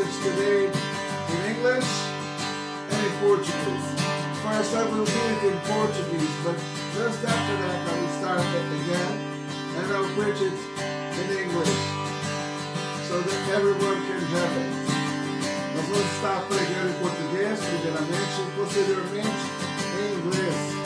message today in English and in Portuguese. First I will do it in Portuguese, but just after that I will start it again and I'll preach it in English so that everyone can have it. Nós vamos estar pregando em português primeiramente e posteriormente em inglês.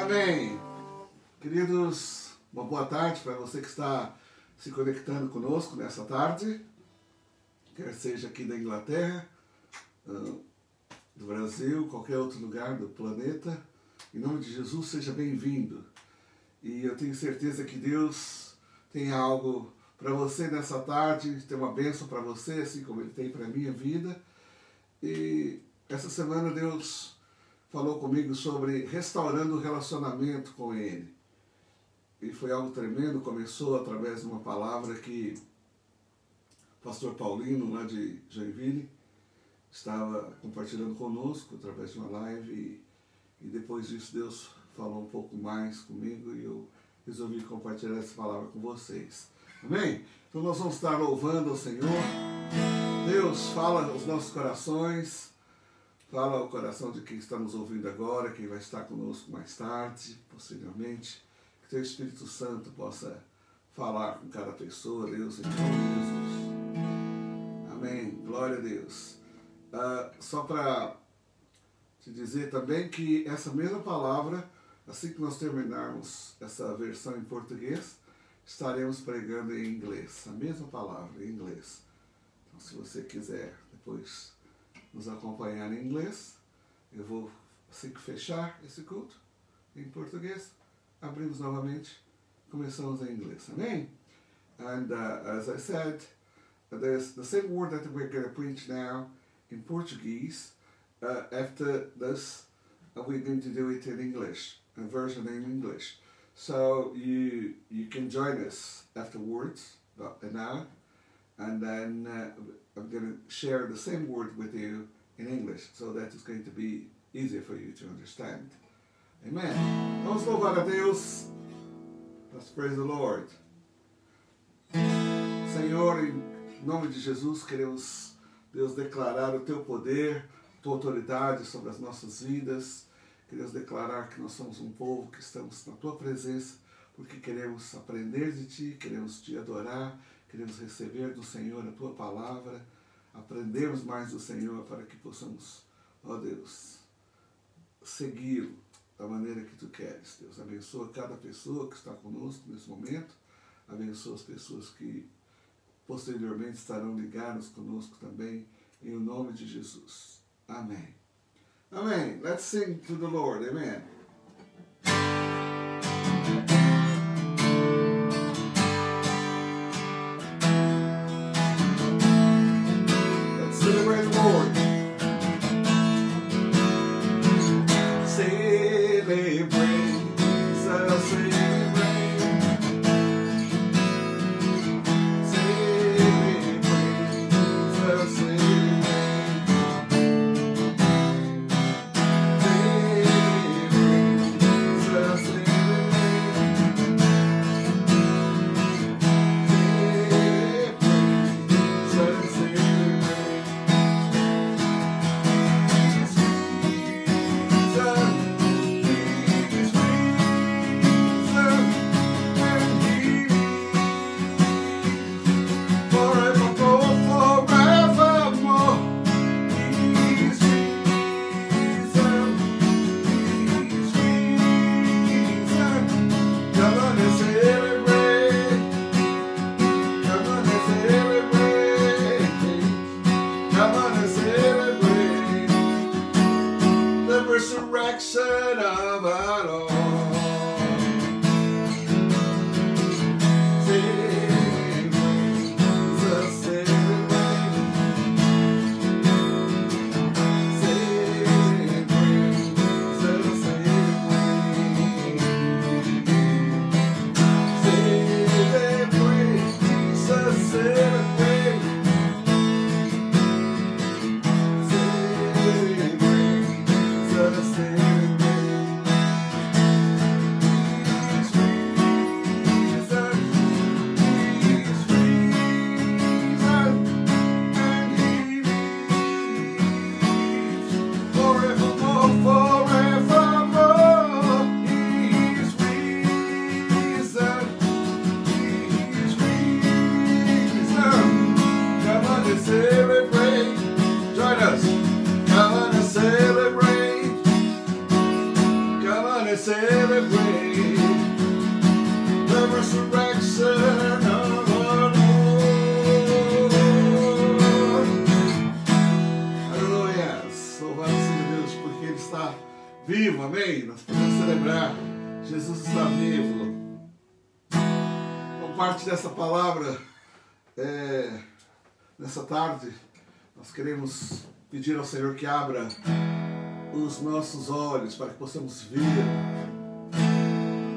Amém. Queridos, uma boa tarde para você que está se conectando conosco nessa tarde, quer seja aqui da Inglaterra, do Brasil, qualquer outro lugar do planeta. Em nome de Jesus, seja bem-vindo. E eu tenho certeza que Deus tem algo para você nessa tarde, tem uma bênção para você, assim como Ele tem para a minha vida. E essa semana Deus falou comigo sobre restaurando o relacionamento com Ele. E foi algo tremendo, começou através de uma palavra que o pastor Paulino, lá de Joinville, estava compartilhando conosco através de uma live. E depois disso Deus falou um pouco mais comigo e eu resolvi compartilhar essa palavra com vocês. Amém? Então nós vamos estar louvando ao Senhor. Deus fala aos nossos corações, fala ao coração de quem está nos ouvindo agora, quem vai estar conosco mais tarde, posteriormente. Que Teu Espírito Santo possa falar com cada pessoa, Deus, em nome de Jesus. Amém. Glória a Deus. Só para te dizer também que essa mesma palavra, assim que nós terminarmos essa versão em português, estaremos pregando em inglês. A mesma palavra em inglês. Então, se você quiser depois nos acompanhar em inglês, eu vou, assim que fechar esse culto, em português, abrimos novamente, começamos em inglês. Amém? And as I said, there's the same word that we're going to preach now in Portuguese. After this, we're going to do it in English, a version in English. So you can join us afterwards, about an hour, and then I'm going to share the same word with you in English, so that it's going to be easier for you to understand. Amen. Vamos louvar a Deus. Let's praise the Lord. Senhor, em nome de Jesus, queremos, Deus, declarar o Teu poder, Tua autoridade sobre as nossas vidas. Queremos declarar que nós somos um povo que estamos na Tua presença, porque queremos aprender de Ti, queremos Te adorar, queremos receber do Senhor a Tua palavra, aprendermos mais do Senhor para que possamos, ó Deus, segui-lo da maneira que Tu queres. Deus, abençoa cada pessoa que está conosco nesse momento, abençoa as pessoas que posteriormente estarão ligadas conosco também, em nome de Jesus. Amém. Amém. Let's sing to the Lord. Amen. Let's celebrate the Lord. Vivo, amém? Nós podemos celebrar. Jesus está vivo. Como parte dessa palavra, nessa tarde, nós queremos pedir ao Senhor que abra os nossos olhos para que possamos ver,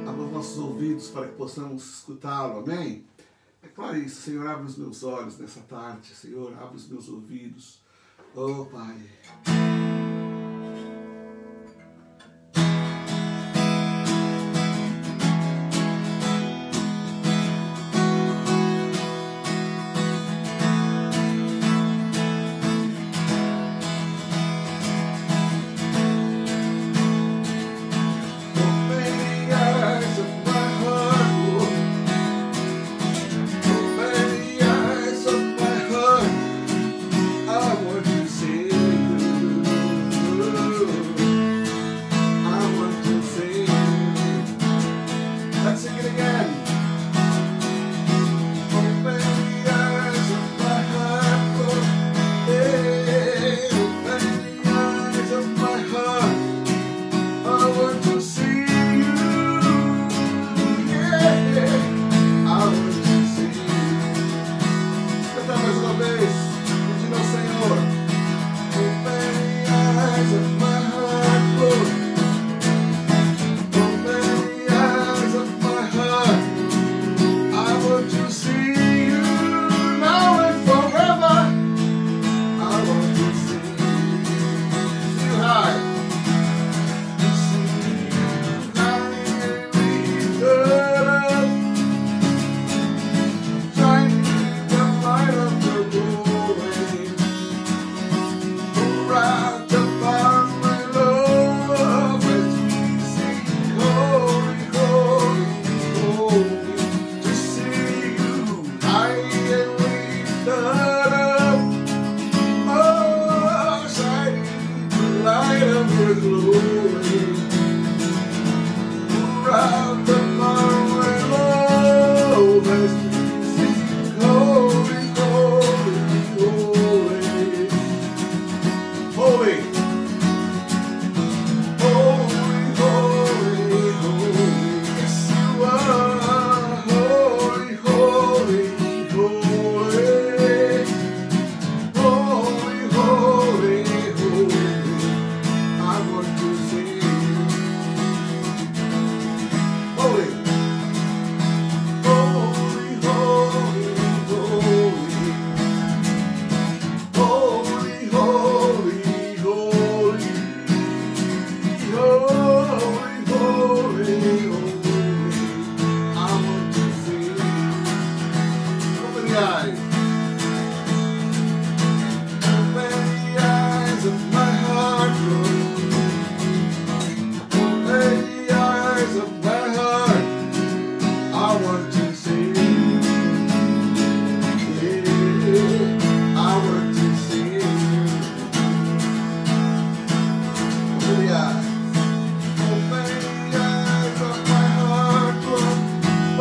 abra os nossos ouvidos para que possamos escutá-lo, amém? Declare isso, Senhor, abre os meus olhos nessa tarde, Senhor, abre os meus ouvidos, oh Pai.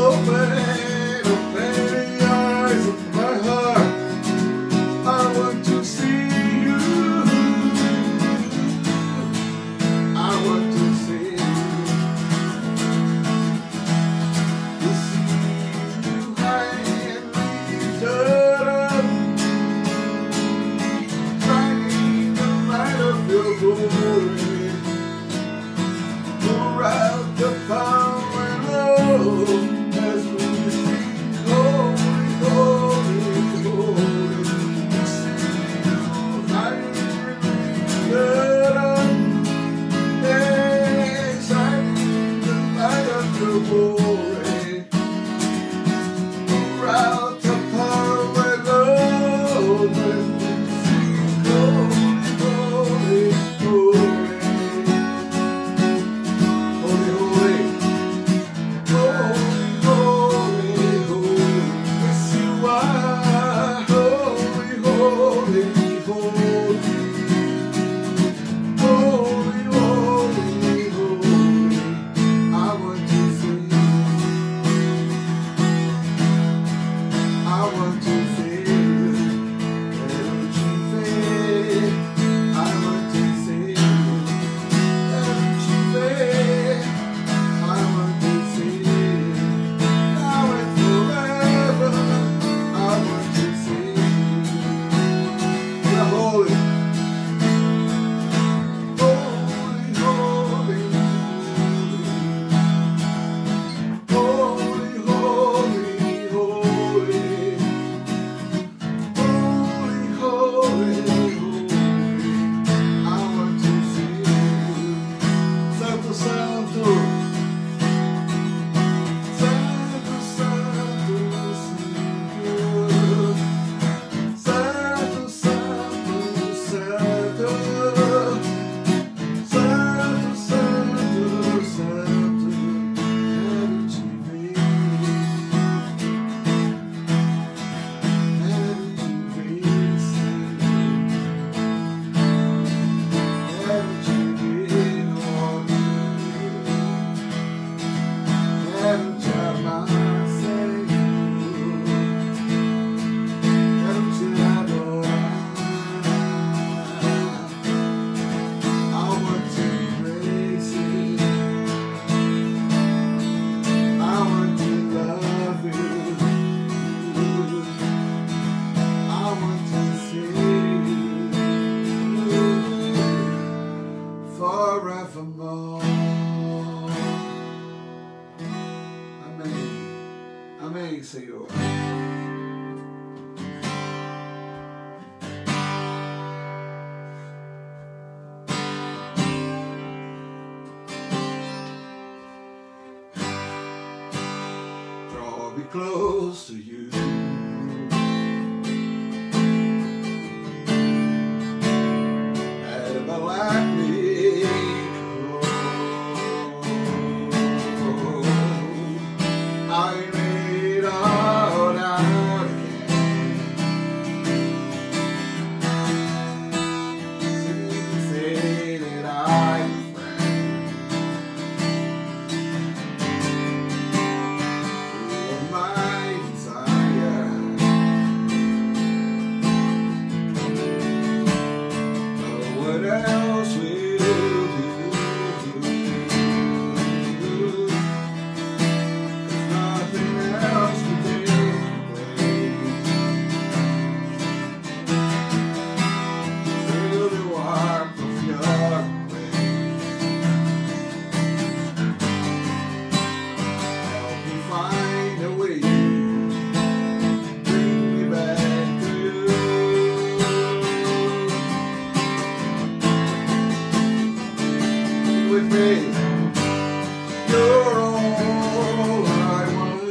Open the eyes of my heart. close to you. Never let me go. I need all I can. Say that I'm a friend. You are my desire. Oh, what else will do? 'Cause nothing else can take your place. Feel the warmth of your embrace. Help me find a way. Bring me back to you. Sing with me. You're all I want.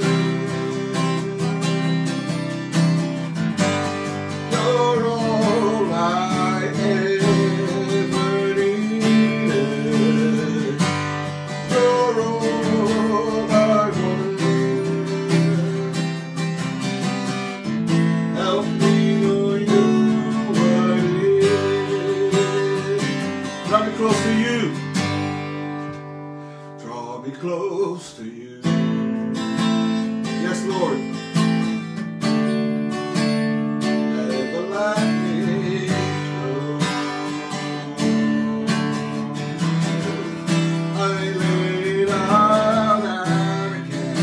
You're all I ever needed. You're all I want. Help me know you what it is. Draw me close to you. Draw me close to you. Yes, Lord. Never let me go. I lay it out again.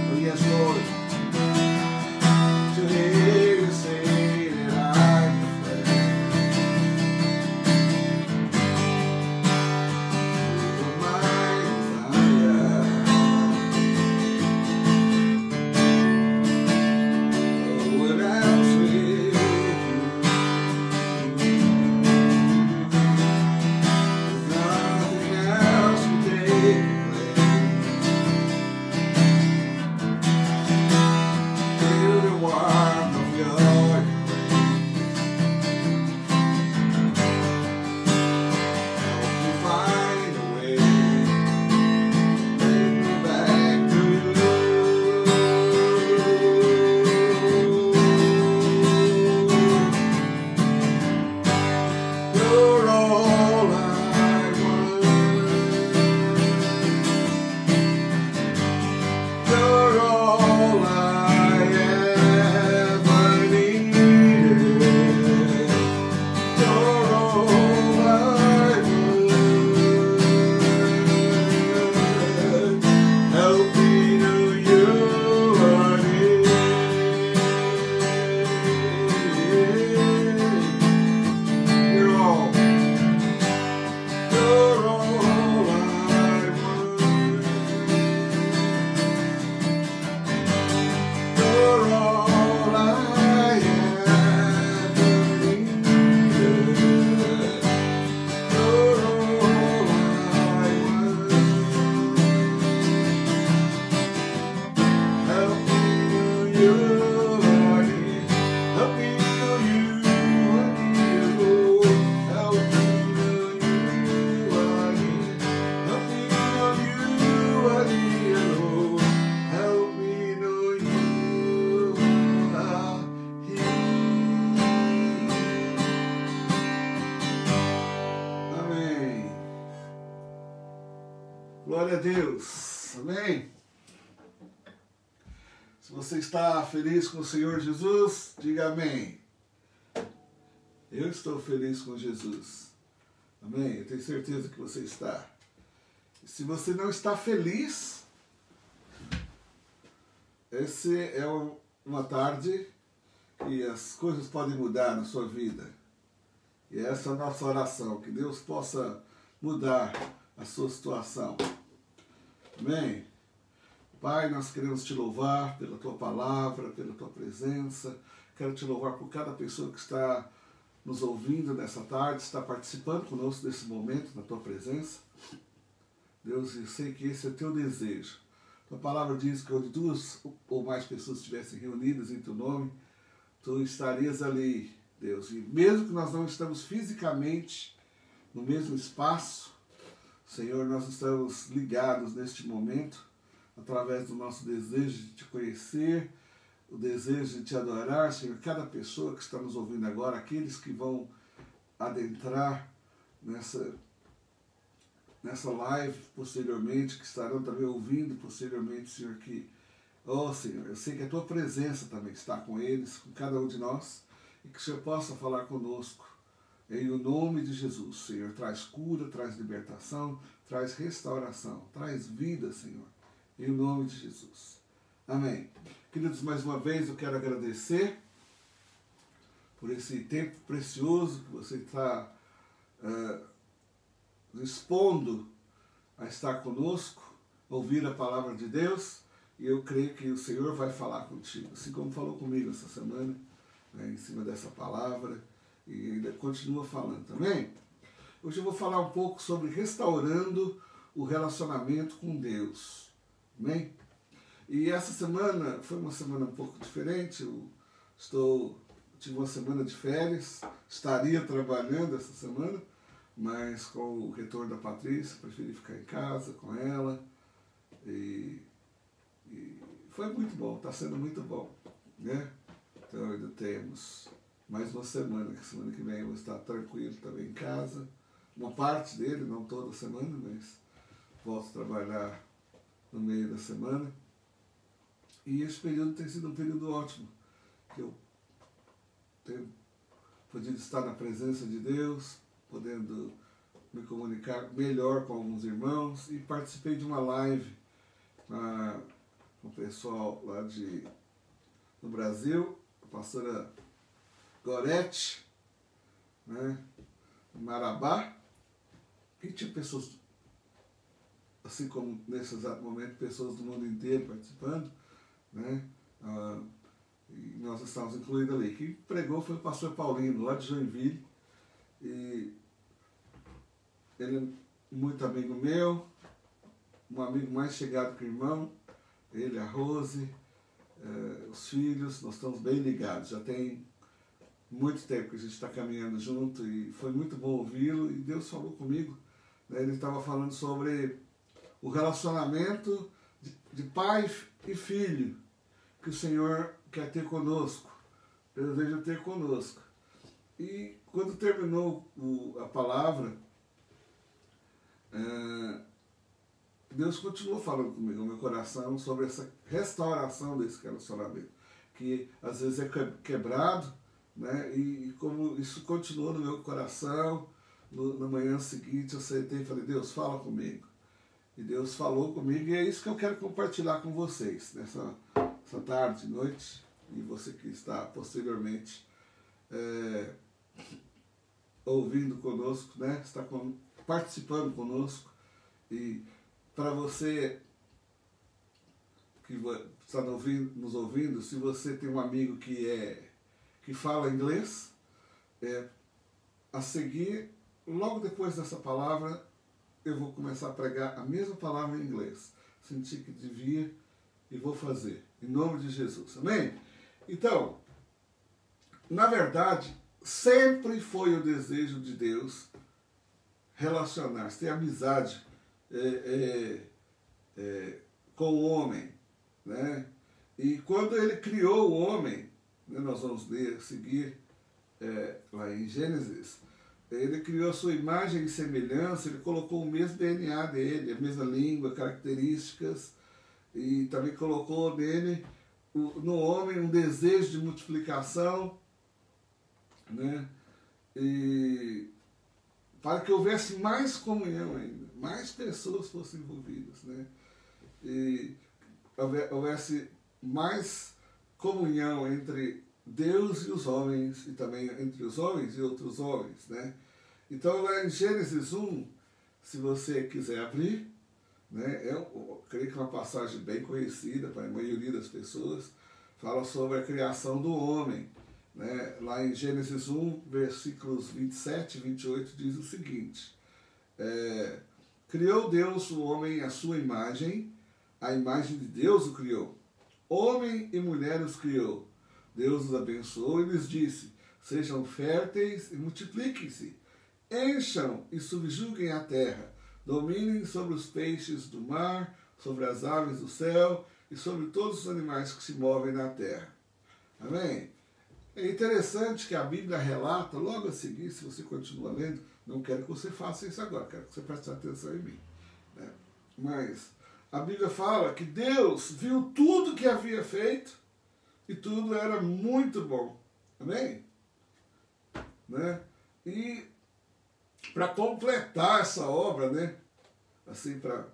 Oh, yes, Lord. To hear you say that I'm a friend. You are my desire. Oh, what else will you do? 'Cause nothing else can take your place. Feel the warmth of your embrace. Help me find a way. Bring me back to you. You're all I want. You're all I ever needed. You're all I want. Help me know you are near. You're all I want. You're all I ever needed. You're all I want. Help me know you are near. Help me know you are near, Lord. Help me know you are near. Help me know you are near, Lord. Help me know you are here. Amém. Glória a Deus. Amém. Se você está feliz com o Senhor Jesus, diga amém. Eu estou feliz com Jesus. Amém? Eu tenho certeza que você está. E se você não está feliz, essa é uma tarde que as coisas podem mudar na sua vida. E essa é a nossa oração, que Deus possa mudar a sua situação. Amém? Pai, nós queremos te louvar pela tua palavra, pela tua presença. Quero te louvar por cada pessoa que está nos ouvindo nessa tarde, está participando conosco nesse momento, na tua presença. Deus, eu sei que esse é o teu desejo. A palavra diz que onde 2 ou mais pessoas estivessem reunidas em teu nome, tu estarias ali, Deus. E mesmo que nós não estamos fisicamente no mesmo espaço, Senhor, nós estamos ligados neste momento, através do nosso desejo de te conhecer, o desejo de te adorar, Senhor. Cada pessoa que está nos ouvindo agora, aqueles que vão adentrar nessa live posteriormente, que estarão também ouvindo posteriormente, Senhor, que, Senhor, eu sei que a tua presença também está com eles, com cada um de nós, e que o Senhor possa falar conosco, em o nome de Jesus, Senhor. Traz cura, traz libertação, traz restauração, traz vida, Senhor, em o nome de Jesus. Amém. Queridos, mais uma vez eu quero agradecer por esse tempo precioso que você está dispondo a estar conosco, ouvir a palavra de Deus, e eu creio que o Senhor vai falar contigo, assim como falou comigo essa semana, em cima dessa palavra, e ainda continua falando também. Hoje eu vou falar um pouco sobre restaurando o relacionamento com Deus. Amém? E essa semana foi uma semana um pouco diferente. Eu tive uma semana de férias, estaria trabalhando essa semana, mas com o retorno da Patrícia, preferi ficar em casa com ela. E foi muito bom, está sendo muito bom, né? Então ainda temos mais uma semana, que semana que vem eu vou estar tranquilo também em casa. Uma parte dele, não toda semana, mas volto a trabalhar no meio da semana. E esse período tem sido um período ótimo, que eu tenho podido estar na presença de Deus, podendo me comunicar melhor com alguns irmãos, e participei de uma live com o pessoal lá no Brasil, a pastora Gorete, né, em Marabá, e tinha pessoas, assim como nesse exato momento, pessoas do mundo inteiro participando, né? E nós estávamos incluídos ali. Quem pregou foi o pastor Paulino, lá de Joinville, e ele é muito amigo meu, um amigo mais chegado que o irmão, ele, a Rose, os filhos, nós estamos bem ligados, já tem muito tempo que a gente está caminhando junto, e foi muito bom ouvi-lo, e Deus falou comigo, né? Ele estava falando sobre o relacionamento de pai e filho que o Senhor quer ter conosco, deseja ter conosco. E quando terminou a palavra, Deus continuou falando comigo no meu coração sobre essa restauração desse relacionamento, que às vezes é quebrado, né? E como isso continuou no meu coração, na manhã seguinte eu sentei e falei: Deus, fala comigo. E Deus falou comigo, e é isso que eu quero compartilhar com vocês nessa tarde, noite, e você que está posteriormente ouvindo conosco, né? Está participando conosco. E para você que está nos ouvindo, se você tem um amigo que fala inglês, a seguir, logo depois dessa palavra, eu vou começar a pregar a mesma palavra em inglês. Senti que devia e vou fazer, em nome de Jesus. Amém? Então, na verdade, sempre foi o desejo de Deus relacionar-se, ter amizade com o homem, né? E quando ele criou o homem, né, nós vamos ler, seguir lá em Gênesis, ele criou a sua imagem e semelhança, ele colocou o mesmo DNA dele, a mesma língua, características, e também colocou nele, no homem, um desejo de multiplicação, né? E para que houvesse mais comunhão ainda, mais pessoas fossem envolvidas, né? E houvesse mais comunhão entre Deus e os homens, e também entre os homens e outros homens, né? Então, lá em Gênesis 1, se você quiser abrir, né, eu creio que é uma passagem bem conhecida para a maioria das pessoas, fala sobre a criação do homem, né? Lá em Gênesis 1, versículos 27 e 28, diz o seguinte: criou Deus o homem à sua imagem, A imagem de Deus o criou. Homem e mulher os criou. Deus os abençoou e lhes disse: sejam férteis e multipliquem-se. Encham e subjuguem a terra. Dominem sobre os peixes do mar, sobre as aves do céu e sobre todos os animais que se movem na terra. Amém? É interessante que a Bíblia relata, logo a seguir, se você continua lendo, não quero que você faça isso agora, quero que você preste atenção em mim, né? Mas a Bíblia fala que Deus viu tudo que havia feito e tudo era muito bom. Amém? Né? E para completar essa obra, né? Assim, para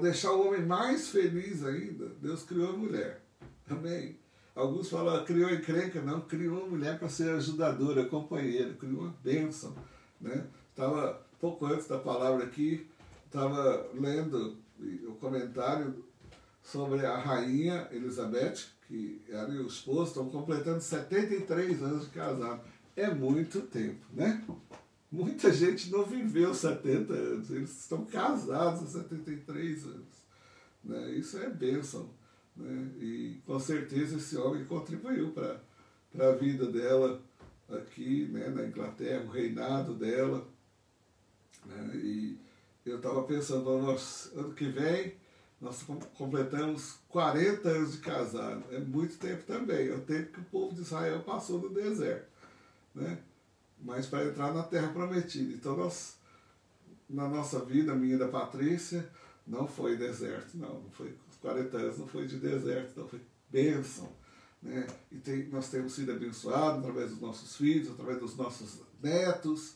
deixar o homem mais feliz ainda, Deus criou a mulher. Amém? Alguns falam, criou encrenca, não, criou uma mulher para ser ajudadora, companheira, criou uma bênção, né? Estava, pouco antes da palavra aqui, estava lendo o comentário sobre a rainha Elizabeth, que ela e o esposo estão completando 73 anos de casado. É muito tempo, né? Muita gente não viveu 70 anos, eles estão casados há 73 anos, né? Isso é bênção. Né? E com certeza esse homem contribuiu para a vida dela aqui, né, na Inglaterra, o reinado dela. Né? E eu estava pensando, ano que vem nós completamos 40 anos de casado. É muito tempo também, é o tempo que o povo de Israel passou no deserto. Né? Mas para entrar na terra prometida. Então nós, na nossa vida, minha e da Patrícia, não foi deserto, não foi 40 anos, não foi de deserto, não foi bênção, né? E nós temos sido abençoados através dos nossos filhos, através dos nossos netos,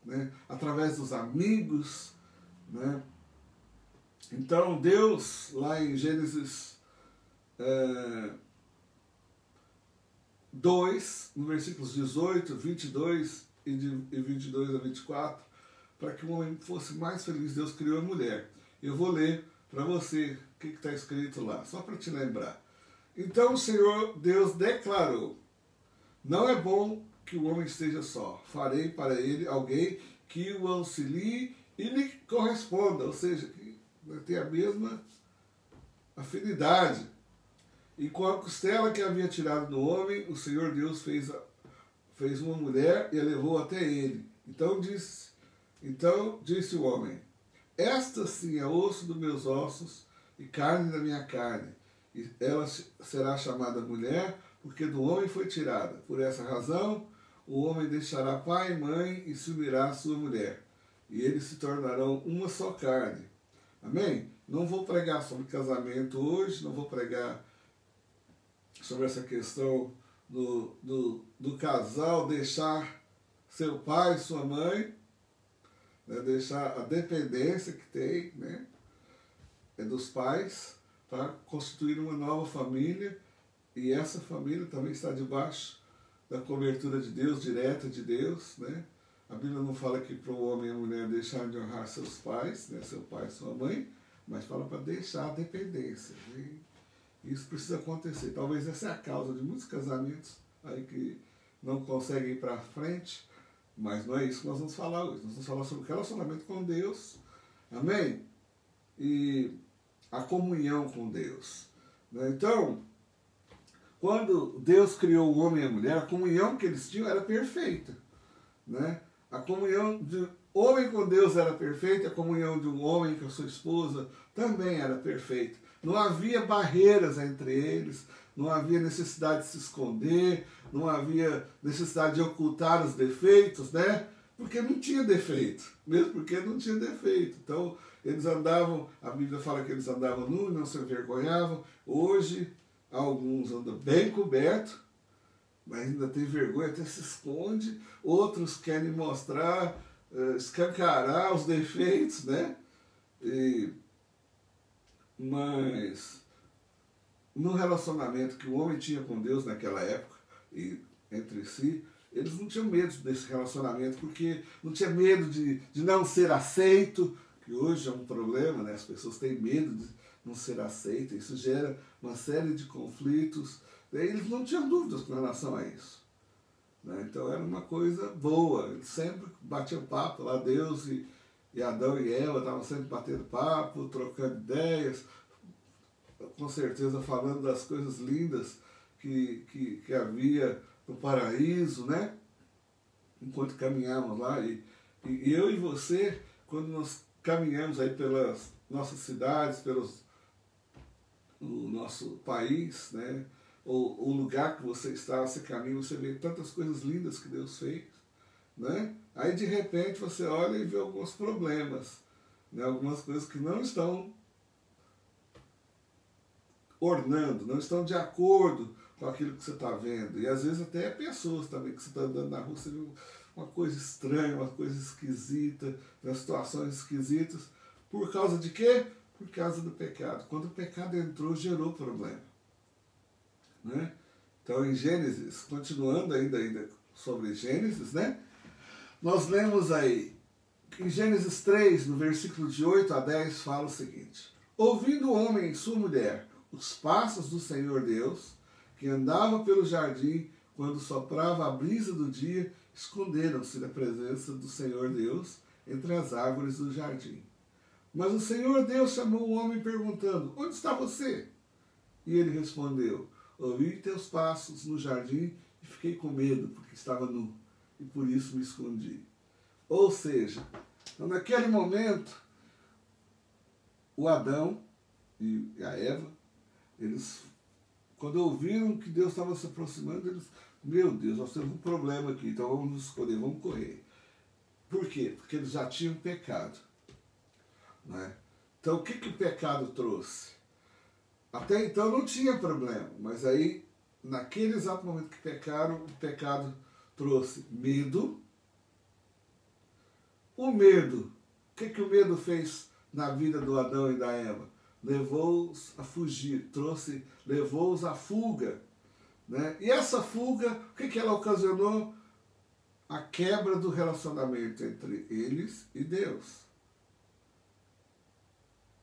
né? Através dos amigos, né? Então Deus, lá em Gênesis 2, no versículos 18, 22 e 22 a 24, para que o homem fosse mais feliz, Deus criou a mulher. Eu vou ler para você o que está escrito lá, só para te lembrar. Então o Senhor Deus declarou: não é bom que o homem esteja só. Farei para ele alguém que o auxilie e lhe corresponda, ou seja, que tenha a mesma afinidade. E com a costela que havia tirado do homem, o Senhor Deus fez uma mulher e a levou até ele. Então disse o homem: esta sim é osso dos meus ossos e carne da minha carne. E ela será chamada mulher, porque do homem foi tirada. Por essa razão, o homem deixará pai e mãe e se unirá à sua mulher. E eles se tornarão uma só carne. Amém? Não vou pregar sobre casamento hoje, não vou pregar sobre essa questão do casal deixar seu pai e sua mãe, né, deixar a dependência que tem, né, dos pais, para constituir uma nova família, e essa família também está debaixo da cobertura de Deus, direta de Deus, né? A Bíblia não fala que para o homem e a mulher deixarem de honrar seus pais, né, seu pai e sua mãe, mas fala para deixar a dependência. E isso precisa acontecer. Talvez essa é a causa de muitos casamentos aí que não conseguem ir para frente, mas não é isso que nós vamos falar hoje. Nós vamos falar sobre o relacionamento com Deus, amém? E a comunhão com Deus. Né? Então, quando Deus criou o homem e a mulher, a comunhão que eles tinham era perfeita. Né? A comunhão de homem com Deus era perfeita, a comunhão de um homem com a sua esposa também era perfeita. Não havia barreiras entre eles, não havia necessidade de se esconder, não havia necessidade de ocultar os defeitos, né? Porque não tinha defeito, mesmo porque não tinha defeito. Então, eles andavam, a Bíblia fala que eles andavam nus, não se envergonhavam. Hoje, alguns andam bem cobertos, mas ainda tem vergonha, até se esconde. Outros querem mostrar, escancarar os defeitos, né? Mas no relacionamento que o homem tinha com Deus naquela época, e entre si, eles não tinham medo desse relacionamento, porque não tinha medo de não ser aceito, que hoje é um problema, né? As pessoas têm medo de não ser aceito, isso gera uma série de conflitos. Eles não tinham dúvidas com relação a isso. Né? Então era uma coisa boa, eles sempre batiam papo lá, Deus e Adão e Eva estavam sempre batendo papo, trocando ideias, com certeza falando das coisas lindas que havia no paraíso, né? Enquanto caminhamos lá. E eu e você, quando nós caminhamos aí pelas nossas cidades, o nosso país, né? Ou o lugar que você está, você caminha, você vê tantas coisas lindas que Deus fez, né? Aí de repente você olha e vê alguns problemas, né? Algumas coisas que não estão ornando, não estão de acordo com aquilo que você está vendo. E às vezes até pessoas também, que você está andando na rua, você vê uma coisa estranha, uma coisa esquisita, né? Situações esquisitas. Por causa de quê? Por causa do pecado. Quando o pecado entrou, gerou problema, né? Então em Gênesis, continuando ainda sobre Gênesis, né? Nós lemos aí, em Gênesis 3, no versículo de 8 a 10, fala o seguinte: ouvindo o homem e sua mulher os passos do Senhor Deus, que andava pelo jardim quando soprava a brisa do dia, esconderam-se da presença do Senhor Deus entre as árvores do jardim. Mas o Senhor Deus chamou o homem perguntando: onde está você? E ele respondeu: ouvi teus passos no jardim e fiquei com medo, porque estava nu, e por isso me escondi. Ou seja, então, naquele momento, o Adão e a Eva, eles, quando ouviram que Deus estava se aproximando, eles, meu Deus, nós temos um problema aqui, então vamos nos esconder, vamos correr. Por quê? Porque eles já tinham pecado, né? Então o que o pecado trouxe? Até então não tinha problema, mas aí, naquele exato momento que pecaram, o pecado trouxe medo. O medo, o que o medo fez na vida do Adão e da Eva? Levou-os a fugir, levou-os à fuga, né? E essa fuga, o que ela ocasionou? A quebra do relacionamento entre eles e Deus.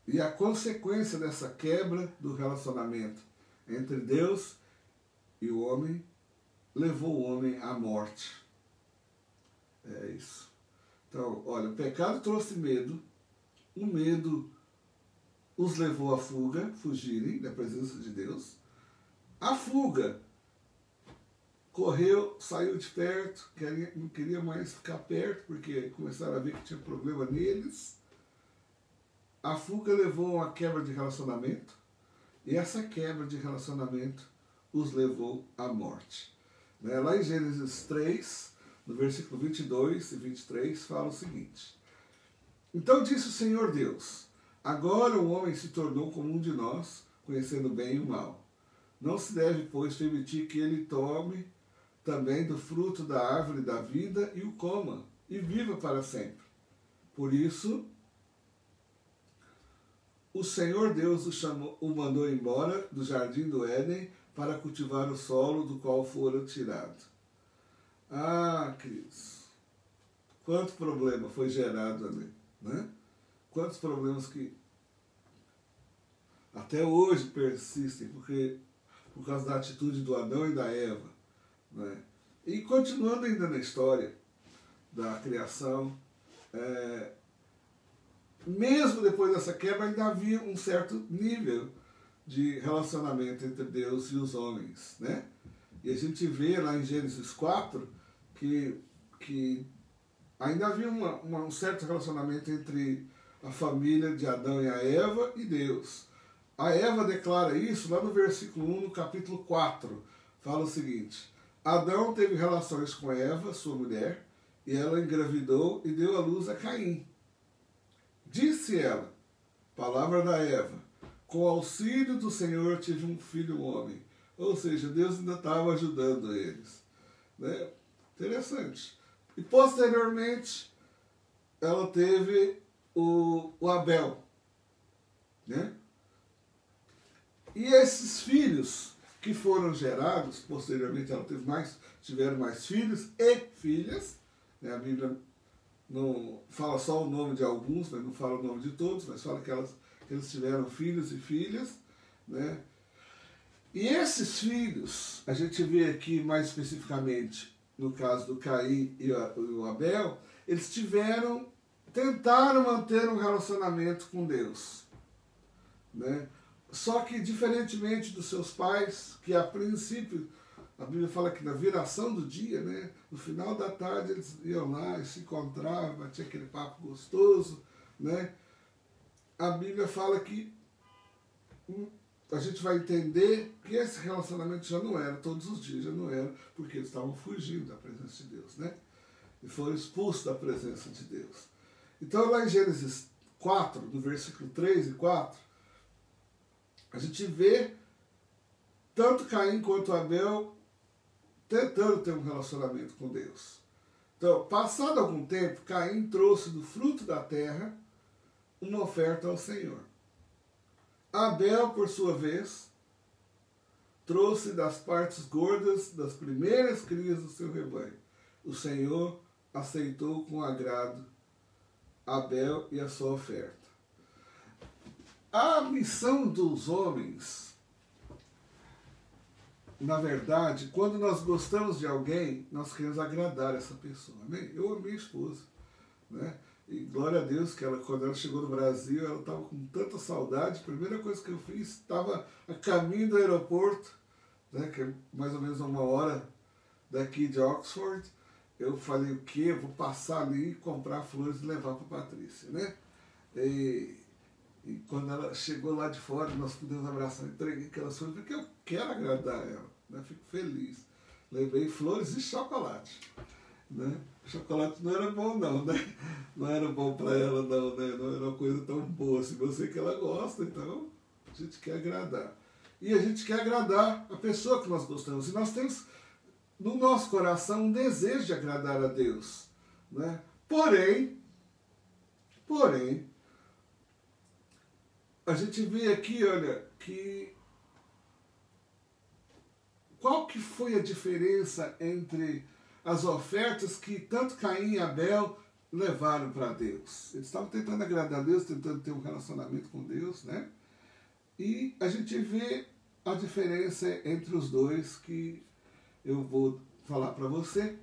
E a consequência dessa quebra do relacionamento entre Deus e o homem levou o homem à morte. É isso. Então, olha, o pecado trouxe medo, o medo os levou à fuga, fugirem da presença de Deus. A fuga correu, saiu de perto, não queria mais ficar perto, porque começaram a ver que tinha problema neles. A fuga levou a uma quebra de relacionamento, e essa quebra de relacionamento os levou à morte. Lá em Gênesis 3, no versículo 22 e 23, fala o seguinte: então disse o Senhor Deus: agora o homem se tornou como um de nós, conhecendo o bem e o mal. Não se deve, pois, permitir que ele tome também do fruto da árvore da vida e o coma, e viva para sempre. Por isso, o Senhor Deus o mandou embora do jardim do Éden para cultivar o solo do qual fora tirado. Ah, queridos, quanto problema foi gerado ali, né? Quantos problemas que até hoje persistem, porque por causa da atitude do Adão e da Eva, né? E continuando ainda na história da criação, mesmo depois dessa quebra, ainda havia um certo nível de relacionamento entre Deus e os homens, né? E a gente vê lá em Gênesis 4 que ainda havia um certo relacionamento entre a família de Adão e a Eva e Deus. A Eva declara isso lá no versículo 1, no capítulo 4. Fala o seguinte: Adão teve relações com Eva, sua mulher, e ela engravidou e deu à luz a Caim. Disse ela, palavra da Eva: com o auxílio do Senhor tive um filho homem. Ou seja, Deus ainda estava ajudando eles, né? Interessante. E posteriormente, ela teve o Abel, né? E esses filhos que foram gerados, posteriormente ela tiveram mais filhos e filhas, né? A Bíblia não fala só o nome de alguns, mas não fala o nome de todos, mas fala que eles tiveram filhos e filhas, né? E esses filhos, a gente vê aqui mais especificamente, no caso do Caim e o Abel, eles tentaram manter um relacionamento com Deus, né? Só que, diferentemente dos seus pais, que a princípio, a Bíblia fala que na viração do dia, né, no final da tarde, eles iam lá e se encontravam, tinha aquele papo gostoso, né? A Bíblia fala que a gente vai entender que esse relacionamento já não era todos os dias, já não era, porque eles estavam fugindo da presença de Deus, né? E foram expulsos da presença de Deus. Então, lá em Gênesis 4, do versículo 3 e 4, a gente vê tanto Caim quanto Abel tentando ter um relacionamento com Deus. Então, passado algum tempo, Caim trouxe do fruto da terra uma oferta ao Senhor. Abel, por sua vez, trouxe das partes gordas das primeiras crias do seu rebanho. O Senhor aceitou com agrado Abel e a sua oferta. A missão dos homens, na verdade, quando nós gostamos de alguém, nós queremos agradar essa pessoa. Amém? Eu amo minha esposa, né? E glória a Deus que ela, quando ela chegou no Brasil, ela estava com tanta saudade. A primeira coisa que eu fiz, estava a caminho do aeroporto, né, que é mais ou menos 1 hora daqui de Oxford. Eu falei, o quê? Eu vou passar ali, comprar flores e levar para a Patrícia, né? E quando ela chegou lá de fora, nós pudemos abraçar, entreguei aquelas flores, porque eu quero agradar ela, né? Fico feliz. Levei flores e chocolate, né? O chocolate não era bom não, né? Não era bom para ela não, né? Não era uma coisa tão boa assim. Eu sei que ela gosta, então a gente quer agradar. E a gente quer agradar a pessoa que nós gostamos. E nós temos no nosso coração um desejo de agradar a Deus, né? Porém, a gente vê aqui, olha, que qual que foi a diferença entre as ofertas que tanto Caim e Abel levaram para Deus? Eles estavam tentando agradar a Deus, tentando ter um relacionamento com Deus, né? E a gente vê a diferença entre os dois que eu vou falar para você,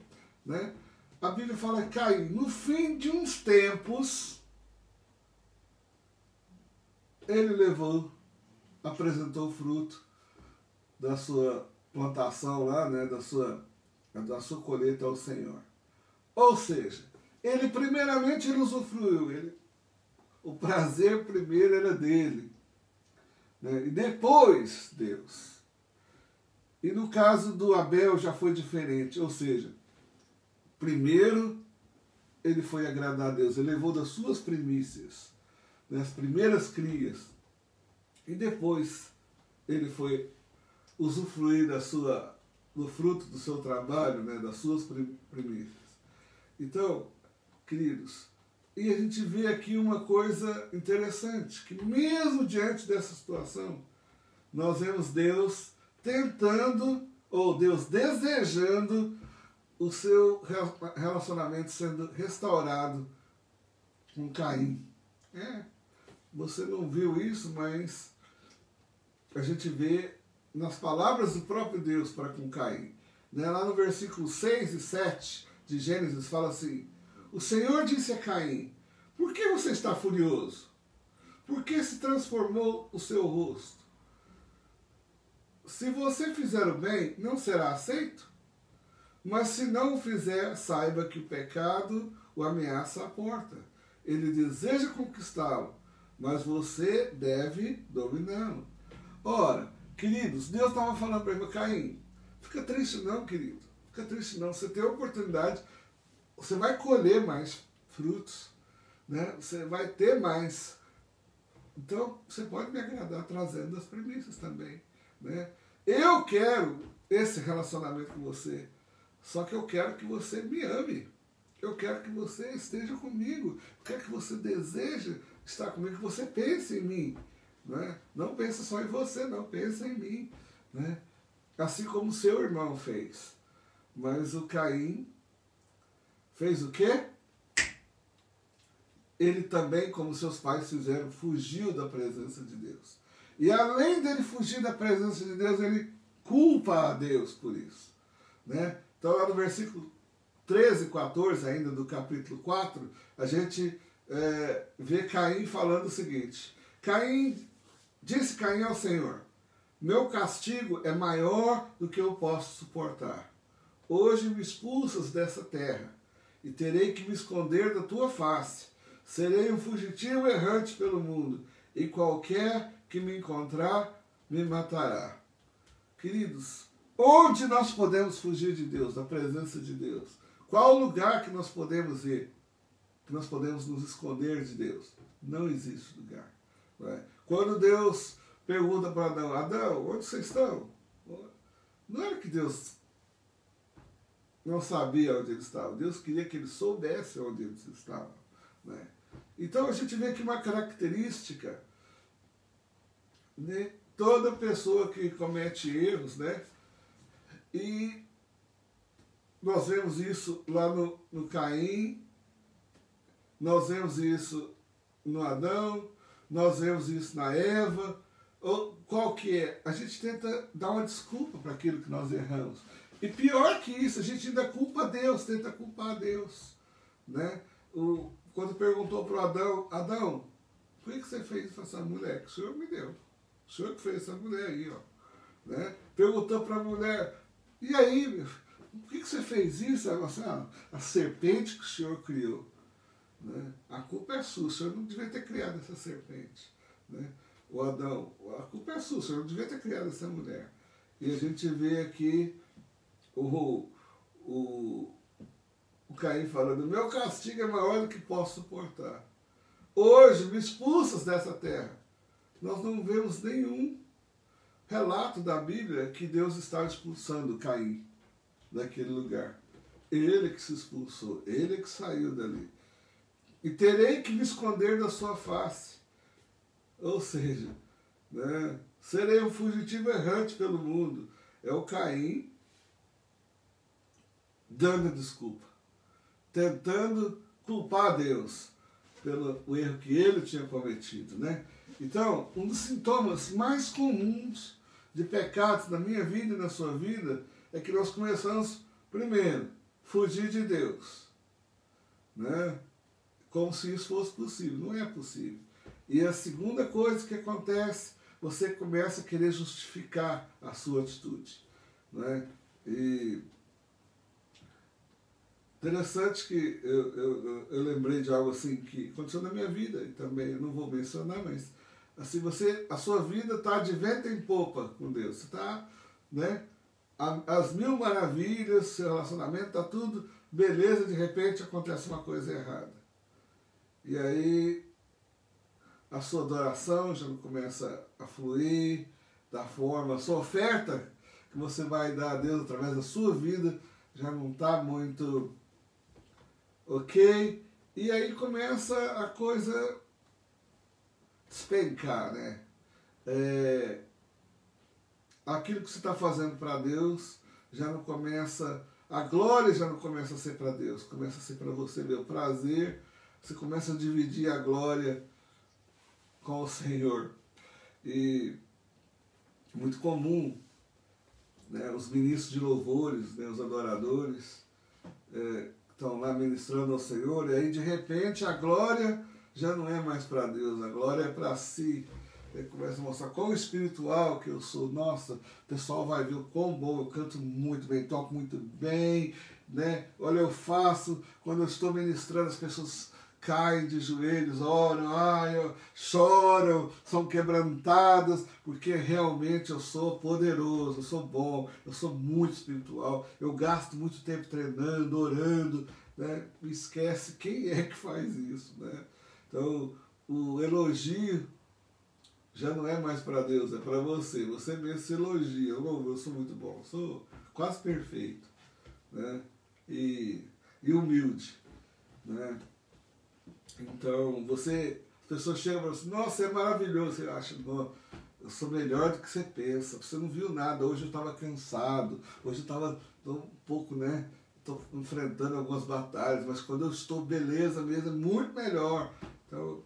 né? A Bíblia fala que Caim, no fim de uns tempos, ele apresentou o fruto da sua plantação lá, né, da sua colheita ao Senhor. Ou seja, ele primeiramente ele usufruiu, o prazer primeiro era dele, né, e depois Deus. E no caso do Abel já foi diferente, ou seja, primeiro ele foi agradar a Deus, ele levou das suas primícias, as primeiras crias, e depois ele foi usufruir do fruto do seu trabalho, né, das suas primícias. Então, queridos, e a gente vê aqui uma coisa interessante, que mesmo diante dessa situação, nós vemos Deus tentando, ou Deus desejando, o seu relacionamento sendo restaurado com Caim. Você não viu isso, mas a gente vê nas palavras do próprio Deus para com Caim. Né? Lá no versículo 6 e 7 de Gênesis fala assim: o Senhor disse a Caim, por que você está furioso? Por que se transformou o seu rosto? Se você fizer o bem, não será aceito? Mas se não o fizer, saiba que o pecado o ameaça à porta. Ele deseja conquistá-lo, mas você deve dominá-lo. Ora, queridos, Deus estava falando para ele, Caim, fica triste não, querido, fica triste não, você tem a oportunidade, você vai colher mais frutos, né? Você vai ter mais. Então, você pode me agradar trazendo as premissas também, né? Eu quero esse relacionamento com você, só que eu quero que você me ame. Eu quero que você esteja comigo. Eu quero que você deseje estar comigo, que você pense em mim. Né? Não pense só em você, não. Pense em mim. Né? Assim como seu irmão fez. Mas o Caim fez o quê? Ele também, como seus pais fizeram, fugiu da presença de Deus. E além dele fugir da presença de Deus, ele culpa a Deus por isso. Né? Então lá no versículo 13 e 14 ainda do capítulo 4, a gente vê Caim falando o seguinte: Caim Disse Caim ao Senhor: meu castigo é maior do que eu posso suportar. Hoje me expulsas dessa terra, e terei que me esconder da tua face. Serei um fugitivo errante pelo mundo, e qualquer que me encontrar me matará. Queridos, onde nós podemos fugir de Deus, da presença de Deus? Qual o lugar que nós podemos ir? Que nós podemos nos esconder de Deus? Não existe lugar. Não é? Quando Deus pergunta para Adão: Adão, onde vocês estão? Não era que Deus não sabia onde eles estavam. Deus queria que eles soubessem onde eles estavam. Né? Então a gente vê aqui uma característica de toda pessoa que comete erros, né? E nós vemos isso lá no Caim, nós vemos isso no Adão, nós vemos isso na Eva. Ou qual que é? A gente tenta dar uma desculpa para aquilo que nós erramos. E pior que isso, a gente ainda culpa Deus, tenta culpar Deus. Né? Quando perguntou para o Adão: Adão, por que você fez essa mulher que o Senhor me deu? O Senhor que fez essa mulher aí, ó. Né? Perguntou para a mulher: e aí, por que você fez isso? Ela falou assim: a serpente que o Senhor criou. Né? A culpa é sua, o Senhor não devia ter criado essa serpente. Né? O Adão, a culpa é sua, o Senhor não devia ter criado essa mulher. E a gente vê aqui o Caim falando: meu castigo é maior do que posso suportar. Hoje me expulsas dessa terra. Nós não vemos nenhum relato da Bíblia que Deus está expulsando Caim daquele lugar. Ele que se expulsou, ele que saiu dali. E terei que me esconder da sua face. Ou seja, né, serei um fugitivo errante pelo mundo. É o Caim dando desculpa, tentando culpar Deus pelo erro que ele tinha cometido. Né? Então, um dos sintomas mais comuns de pecados na minha vida e na sua vida é que nós começamos, primeiro, fugir de Deus. Né? Como se isso fosse possível. Não é possível. E a segunda coisa que acontece, você começa a querer justificar a sua atitude. Né? E interessante que eu lembrei de algo assim que aconteceu na minha vida, e também eu não vou mencionar, mas assim, a sua vida está de vento em popa com Deus. Você está, né, as mil maravilhas, seu relacionamento está tudo beleza, de repente acontece uma coisa errada. E aí a sua adoração já não começa a fluir da forma, a sua oferta que você vai dar a Deus através da sua vida já não está muito ok. E aí começa a coisa despencar, né? Aquilo que você está fazendo para Deus já não começa, a glória já não começa a ser para Deus, começa a ser para você, meu prazer. Você começa a dividir a glória com o Senhor. E muito comum, né, os ministros de louvores, né, os adoradores, estão lá ministrando ao Senhor, e aí de repente a glória já não é mais para Deus, a glória é para si. Ele começa a mostrar quão espiritual que eu sou. Nossa, o pessoal vai ver o quão bom eu canto muito bem, toco muito bem, né? Olha, eu faço, quando eu estou ministrando, as pessoas caem de joelhos, oram, choram, são quebrantadas, porque realmente eu sou poderoso, eu sou bom, eu sou muito espiritual, eu gasto muito tempo treinando, orando, né? Me esquece quem é que faz isso, né? Então, o elogio já não é mais para Deus, é para você. Você mesmo se elogia. Eu sou muito bom, sou quase perfeito, né? E humilde, né? Então, as pessoas chegam e falam assim: nossa, você é maravilhoso. Você acha, não, eu sou melhor do que você pensa. Você não viu nada. Hoje eu estava cansado. Hoje eu estava um pouco, né? Estou enfrentando algumas batalhas. Mas quando eu estou beleza mesmo, é muito melhor. Então,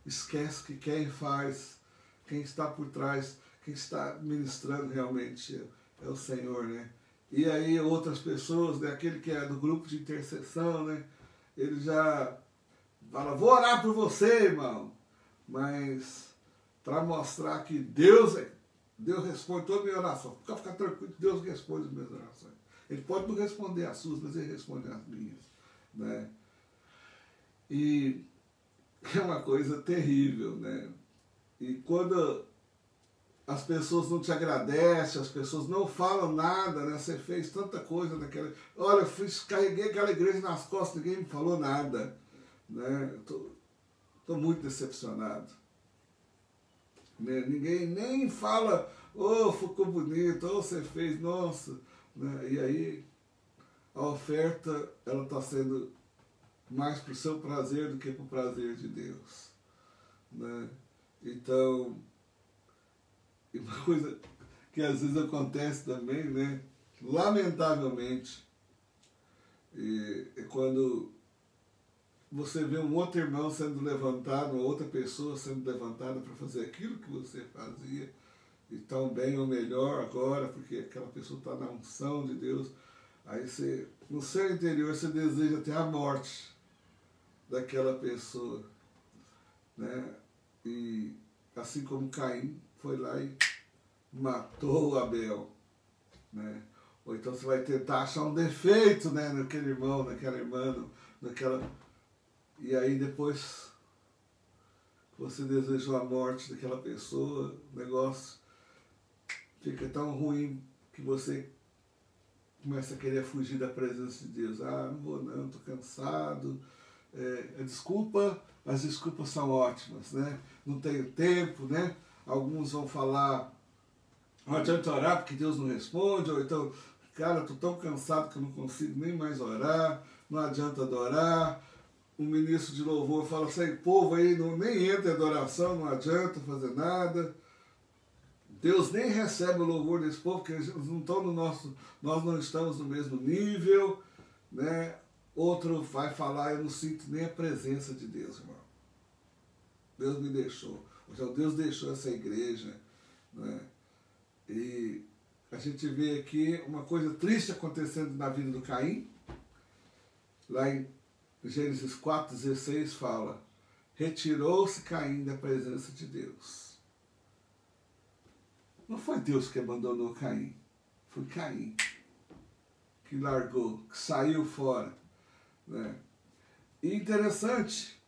esquece que quem faz, quem está por trás, quem está ministrando realmente é o Senhor, né? E aí outras pessoas, né? Aquele que é do grupo de intercessão, né? Ele já fala: vou orar por você, irmão. Mas para mostrar que Deus responde toda a minha oração. Fica tranquilo que Deus responde as minhas orações. Ele pode não responder as suas, mas ele responde as minhas. Né? E é uma coisa terrível, né? E quando as pessoas não te agradecem, as pessoas não falam nada, né? Você fez tanta coisa naquela... Olha, eu carreguei aquela igreja nas costas, ninguém me falou nada. Né? Estou muito decepcionado. Né? Ninguém nem fala, oh, ficou bonito, oh, você fez, nossa. Né? E aí a oferta ela está sendo mais para o seu prazer do que para o prazer de Deus. Né? Então, e uma coisa que às vezes acontece também, né? Lamentavelmente, é quando você vê um outro irmão sendo levantado, uma outra pessoa sendo levantada para fazer aquilo que você fazia, e tão bem ou melhor agora, porque aquela pessoa está na unção de Deus, aí você, no seu interior, você deseja até a morte daquela pessoa, né? E assim como Caim foi lá e matou Abel, né? Ou então você vai tentar achar um defeito, né, naquele irmão, naquela irmã, naquela... E aí depois você desejou a morte daquela pessoa, o negócio fica tão ruim que você começa a querer fugir da presença de Deus. Ah, não vou não, estou cansado. Desculpa, as desculpas são ótimas, né? Não tenho tempo, né? Alguns vão falar, não adianta orar porque Deus não responde, ou então, cara, estou tão cansado que eu não consigo nem mais orar, não adianta adorar. Um ministro de louvor fala assim, povo aí não, nem entra em adoração, não adianta fazer nada. Deus nem recebe o louvor desse povo, porque eles não estão no nosso, nós não estamos no mesmo nível, né? Outro vai falar, eu não sinto nem a presença de Deus, irmão. Deus me deixou. Então Deus deixou essa igreja, né? E a gente vê aqui uma coisa triste acontecendo na vida do Caim. Lá em Gênesis 4,16 fala, retirou-se Caim da presença de Deus. Não foi Deus que abandonou Caim, foi Caim que largou, que saiu fora. Né? E interessante,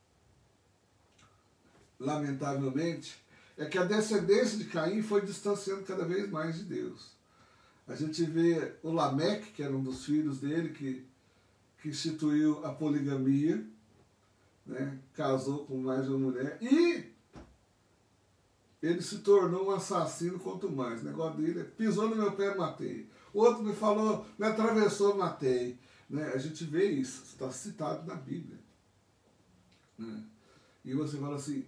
lamentavelmente, é que a descendência de Caim foi distanciando cada vez mais de Deus. A gente vê o Lameque, que era um dos filhos dele, que instituiu a poligamia, né? Casou com mais de uma mulher, e ele se tornou um assassino quanto mais. O negócio dele é, pisou no meu pé, matei. O outro me falou, me atravessou, matei. Né? A gente vê isso, está citado na Bíblia. Né? E você fala assim,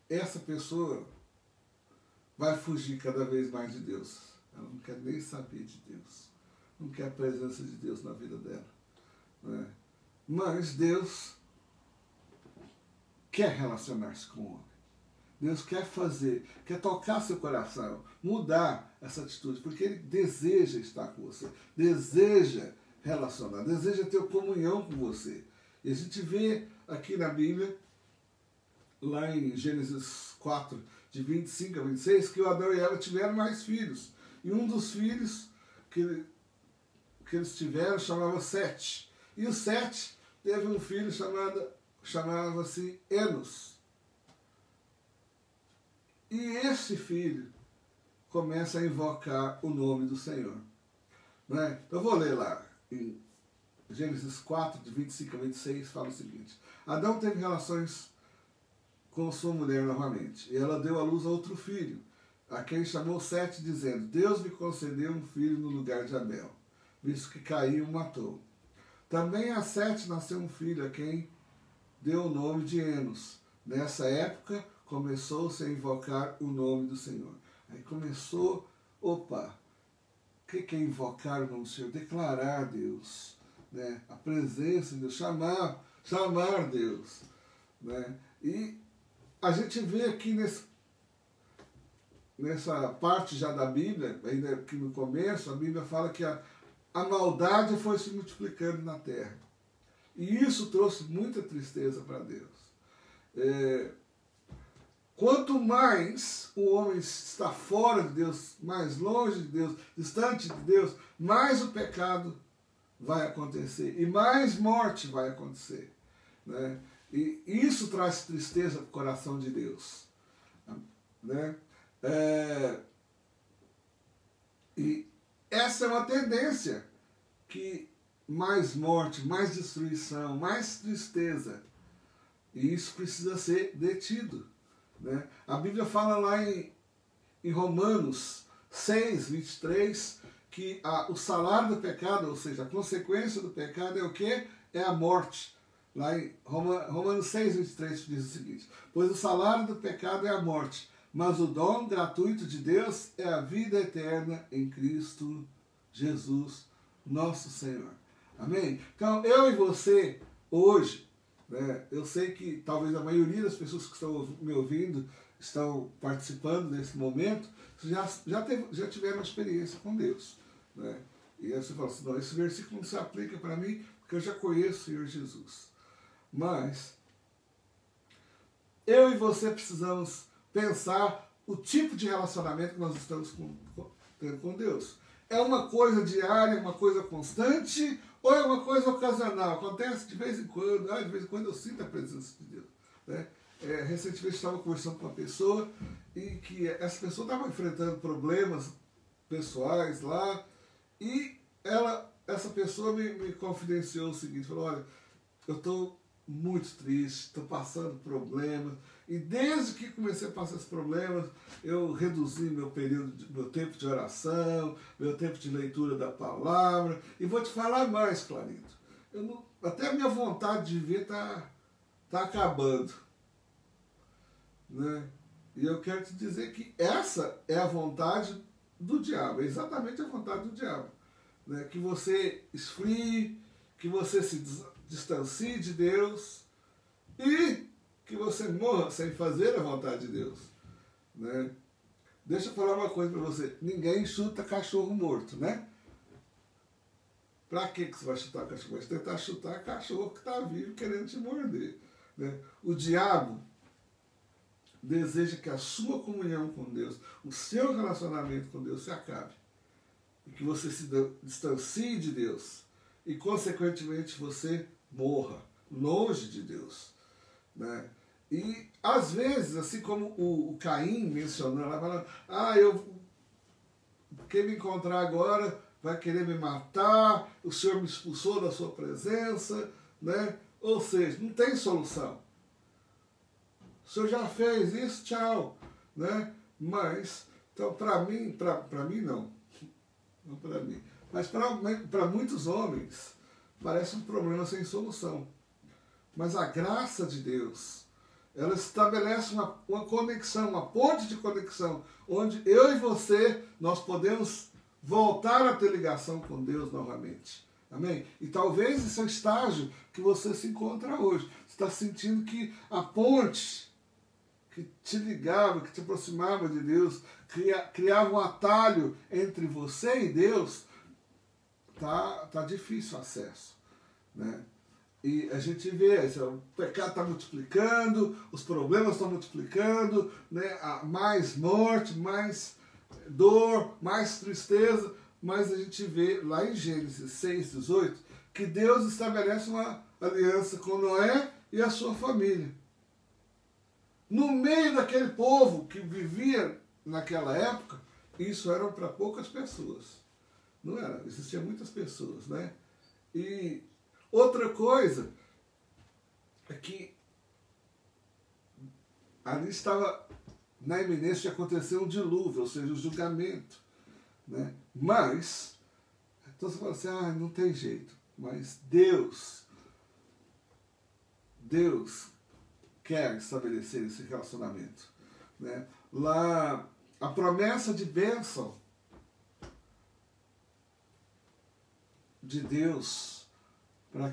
essa pessoa vai fugir cada vez mais de Deus. Ela não quer nem saber de Deus. Não quer a presença de Deus na vida dela. Né? Mas Deus quer relacionar-se com o homem. Deus quer fazer, quer tocar seu coração, mudar essa atitude, porque Ele deseja estar com você, deseja relacionar, deseja ter comunhão com você. E a gente vê aqui na Bíblia, lá em Gênesis 4, de 25 a 26, que o Adão e Eva tiveram mais filhos. E um dos filhos que eles tiveram chamava Sete. E o Sete teve um filho chamava-se Enos. E esse filho começa a invocar o nome do Senhor. Né? Eu vou ler lá, em Gênesis 4, de 25 a 26, fala o seguinte. Adão teve relações com sua mulher novamente, e ela deu à luz a outro filho, a quem chamou Sete, dizendo, Deus me concedeu um filho no lugar de Abel, visto que Caim o matou. Também a Sete nasceu um filho, a quem deu o nome de Enos. Nessa época, começou-se a invocar o nome do Senhor. Aí começou, opa, o que é invocar o nome do Senhor? Declarar a Deus, né? A presença de Deus, chamar Deus. Né? E a gente vê aqui nessa parte já da Bíblia, ainda aqui no começo, a Bíblia fala que a maldade foi se multiplicando na terra. E isso trouxe muita tristeza para Deus. quanto mais o homem está fora de Deus, mais longe de Deus, distante de Deus, mais o pecado vai acontecer e mais morte vai acontecer, né? E isso traz tristeza para o coração de Deus, né? E essa é uma tendência, que mais morte, mais destruição, mais tristeza, e isso precisa ser detido, né? A Bíblia fala lá em Romanos 6, 23, que o salário do pecado, ou seja, a consequência do pecado é o quê? É a morte. Lá em Romanos 6, 23 diz o seguinte: pois o salário do pecado é a morte, mas o dom gratuito de Deus é a vida eterna em Cristo Jesus, nosso Senhor. Amém? Então, eu e você, hoje, né, eu sei que talvez a maioria das pessoas que estão me ouvindo, estão participando desse momento, já tiveram uma experiência com Deus, né? E aí você fala assim, não, esse versículo não se aplica para mim, porque eu já conheço o Senhor Jesus. Mas eu e você precisamos pensar o tipo de relacionamento que nós estamos tendo com Deus. É uma coisa diária, uma coisa constante, ou é uma coisa ocasional? Acontece de vez em quando, de vez em quando eu sinto a presença de Deus, né? Recentemente estava conversando com uma pessoa e que essa pessoa estava enfrentando problemas pessoais lá, e essa pessoa me confidenciou o seguinte, falou, olha, eu estou muito triste, estou passando problemas, e desde que comecei a passar esses problemas, eu reduzi meu tempo de oração, meu tempo de leitura da palavra, e vou te falar mais, Clarito, até a minha vontade de viver tá acabando, né? E eu quero te dizer que essa é a vontade do diabo, é exatamente a vontade do diabo, né? Que você esfrie, que você se distancie de Deus e que você morra sem fazer a vontade de Deus, né? Deixa eu falar uma coisa para você, ninguém chuta cachorro morto, né? Para que você vai chutar cachorro? Vai tentar chutar cachorro que está vivo querendo te morder, né? O diabo deseja que a sua comunhão com Deus, o seu relacionamento com Deus se acabe, e que você se distancie de Deus e consequentemente você morra longe de Deus, né? E às vezes, assim como o Caim mencionou, ela fala, quem me encontrar agora vai querer me matar, o Senhor me expulsou da sua presença, né? Ou seja, não tem solução. O Senhor já fez isso, tchau, né? Mas, então, para mim não para mim, mas para muitos homens parece um problema sem solução. Mas a graça de Deus, ela estabelece uma conexão, uma ponte de conexão, onde eu e você, nós podemos voltar a ter ligação com Deus novamente. Amém? E talvez esse é o estágio que você se encontra hoje. Você está sentindo que a ponte que te ligava, que te aproximava de Deus, criava um atalho entre você e Deus, tá difícil o acesso, né? E a gente vê, o pecado está multiplicando, os problemas estão multiplicando, né? Mais morte, mais dor, mais tristeza, mas a gente vê lá em Gênesis 6:18 que Deus estabelece uma aliança com Noé e a sua família. No meio daquele povo que vivia naquela época, isso era para poucas pessoas. Não era, existiam muitas pessoas, né? E outra coisa é que ali estava na iminência de acontecer um dilúvio, ou seja, o julgamento, né? Mas, então você fala assim, não tem jeito. Mas Deus quer estabelecer esse relacionamento, né? Lá, a promessa de bênção de Deus para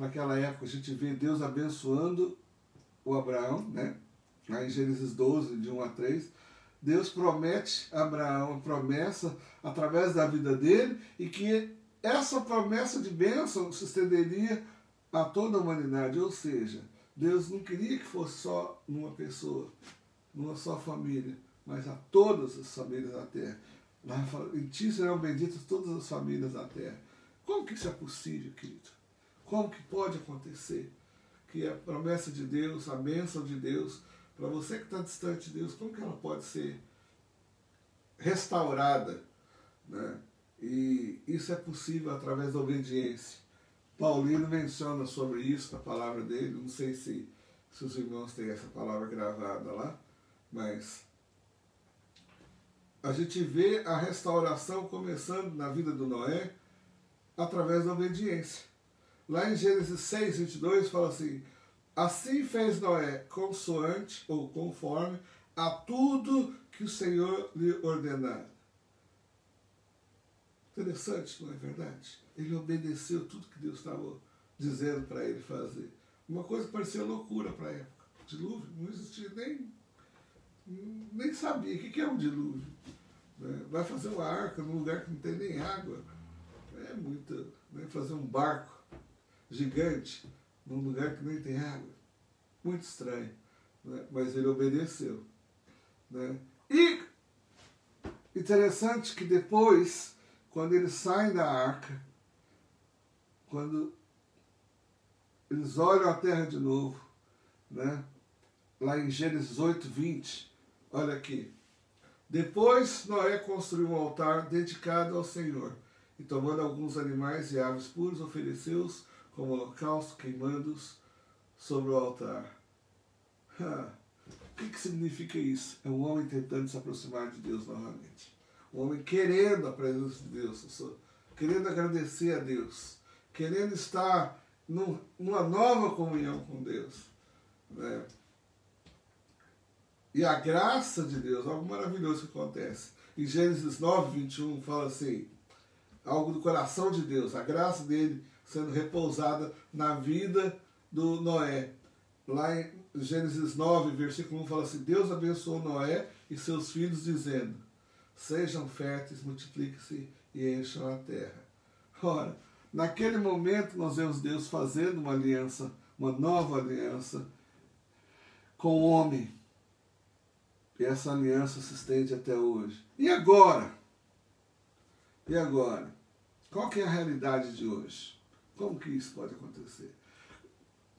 aquela época, a gente vê Deus abençoando o Abraão, né? Lá em Gênesis 12, de 1-3, Deus promete a Abraão a promessa através da vida dele, e que essa promessa de bênção se estenderia a toda a humanidade, ou seja, Deus não queria que fosse só numa pessoa, numa só família, mas a todas as famílias da terra. Lá fala, em ti serão benditas todas as famílias da terra. Como que isso é possível, querido? Como que pode acontecer? Que a promessa de Deus, a bênção de Deus, para você que está distante de Deus, como que ela pode ser restaurada? Né? E isso é possível através da obediência. Paulino menciona sobre isso na palavra dele, não sei se os irmãos têm essa palavra gravada lá, mas a gente vê a restauração começando na vida do Noé através da obediência. Lá em Gênesis 6, 22, fala assim, assim fez Noé consoante ou conforme a tudo que o Senhor lhe ordenara. Interessante, não é verdade? Ele obedeceu tudo que Deus estava dizendo para ele fazer. Uma coisa que parecia loucura para a época. Dilúvio, não existia nem sabia o que é um dilúvio. Vai fazer uma arca num lugar que não tem nem água. É muito. Fazer um barco gigante num lugar que nem tem água. Muito estranho. Mas ele obedeceu. E interessante que depois, quando eles saem da arca, quando eles olham a terra de novo, lá em Gênesis 8, 20, olha aqui. Depois Noé construiu um altar dedicado ao Senhor, e tomando alguns animais e aves puros, ofereceu-os como holocausto, queimando-os sobre o altar. O que significa isso? É um homem tentando se aproximar de Deus novamente. Um homem querendo a presença de Deus, querendo agradecer a Deus, querendo estar numa nova comunhão com Deus. E a graça de Deus, algo maravilhoso que acontece. Em Gênesis 9, 21, fala assim, algo do coração de Deus, a graça dele sendo repousada na vida do Noé. Lá em Gênesis 9, versículo 1, fala assim, Deus abençoou Noé e seus filhos, dizendo, sejam férteis, multipliquem-se e encham a terra. Ora, naquele momento nós vemos Deus fazendo uma aliança, uma nova aliança com o homem. E essa aliança se estende até hoje. E agora? E agora? Qual que é a realidade de hoje? Como que isso pode acontecer?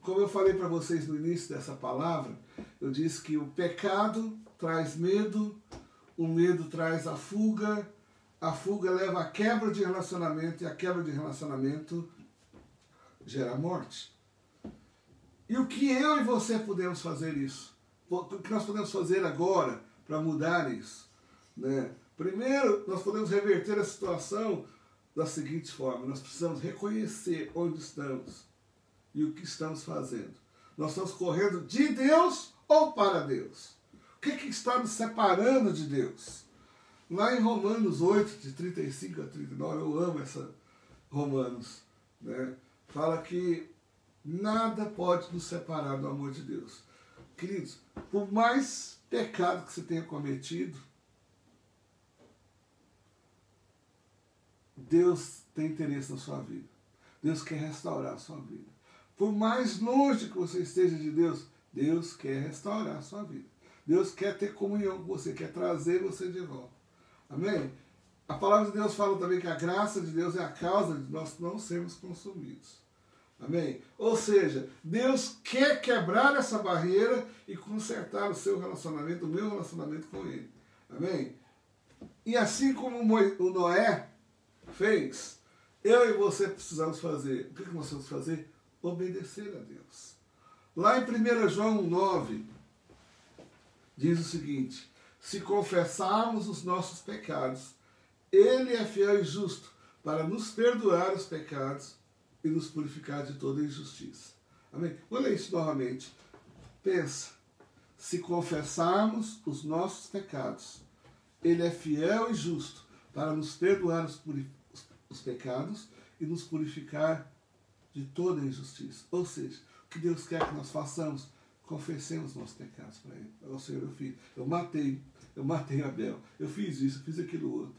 Como eu falei para vocês no início dessa palavra, eu disse que o pecado traz medo, o medo traz a fuga leva à quebra de relacionamento, e a quebra de relacionamento gera morte. E o que eu e você podemos fazer isso? O que nós podemos fazer agora para mudar isso? Primeiro, nós podemos reverter a situação da seguinte forma, nós precisamos reconhecer onde estamos e o que estamos fazendo. Nós estamos correndo de Deus ou para Deus? O que está nos separando de Deus? Lá em Romanos 8, de 35 a 39, eu amo essa Romanos, fala que nada pode nos separar do amor de Deus. Queridos, por mais pecado que você tenha cometido, Deus tem interesse na sua vida. Deus quer restaurar a sua vida. Por mais longe que você esteja de Deus, Deus quer restaurar a sua vida. Deus quer ter comunhão com você, quer trazer você de volta. Amém? A palavra de Deus fala também que a graça de Deus é a causa de nós não sermos consumidos. Amém? Ou seja, Deus quer quebrar essa barreira e consertar o seu relacionamento, o meu relacionamento com Ele. Amém? E assim como o Noé fez, eu e você precisamos fazer. O que nós temos que fazer? Obedecer a Deus. Lá em 1 João 9, diz o seguinte, se confessarmos os nossos pecados, Ele é fiel e justo para nos perdoar os pecados e nos purificar de toda injustiça. Amém? Vou ler isso novamente. Pensa, se confessarmos os nossos pecados, Ele é fiel e justo para nos perdoar os pecados e nos purificar de toda injustiça. Ou seja, o que Deus quer que nós façamos, confessemos nossos pecados para Ele. Ó Senhor, eu matei Abel, eu fiz isso, eu fiz aquilo outro,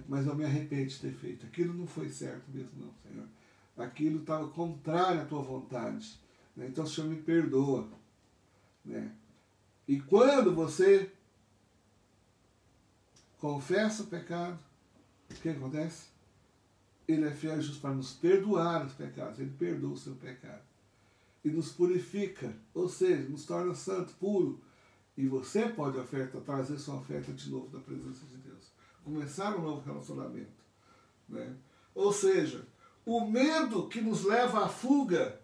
mas eu me arrependo de ter feito. Aquilo não foi certo mesmo, não, Senhor. Aquilo estava contrário à tua vontade. Então o Senhor me perdoa. E quando você confessa o pecado, o que acontece? Ele é fiel e justo para nos perdoar os pecados. Ele perdoa o seu pecado. E nos purifica, ou seja, nos torna santo, puro. E você pode trazer sua oferta de novo da presença de Deus. Começar um novo relacionamento. Né? Ou seja, o medo que nos leva à fuga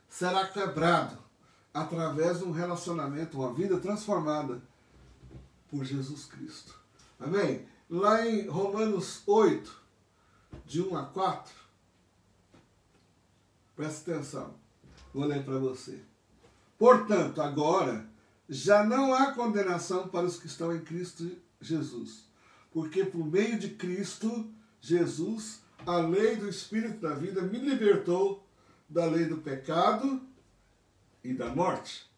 será quebrado através de um relacionamento, uma vida transformada por Jesus Cristo. Amém? Lá em Romanos 8, de 1 a 4, presta atenção, vou ler para você. Portanto, agora, já não há condenação para os que estão em Cristo Jesus, porque por meio de Cristo Jesus, a lei do Espírito da vida me libertou da lei do pecado e da morte.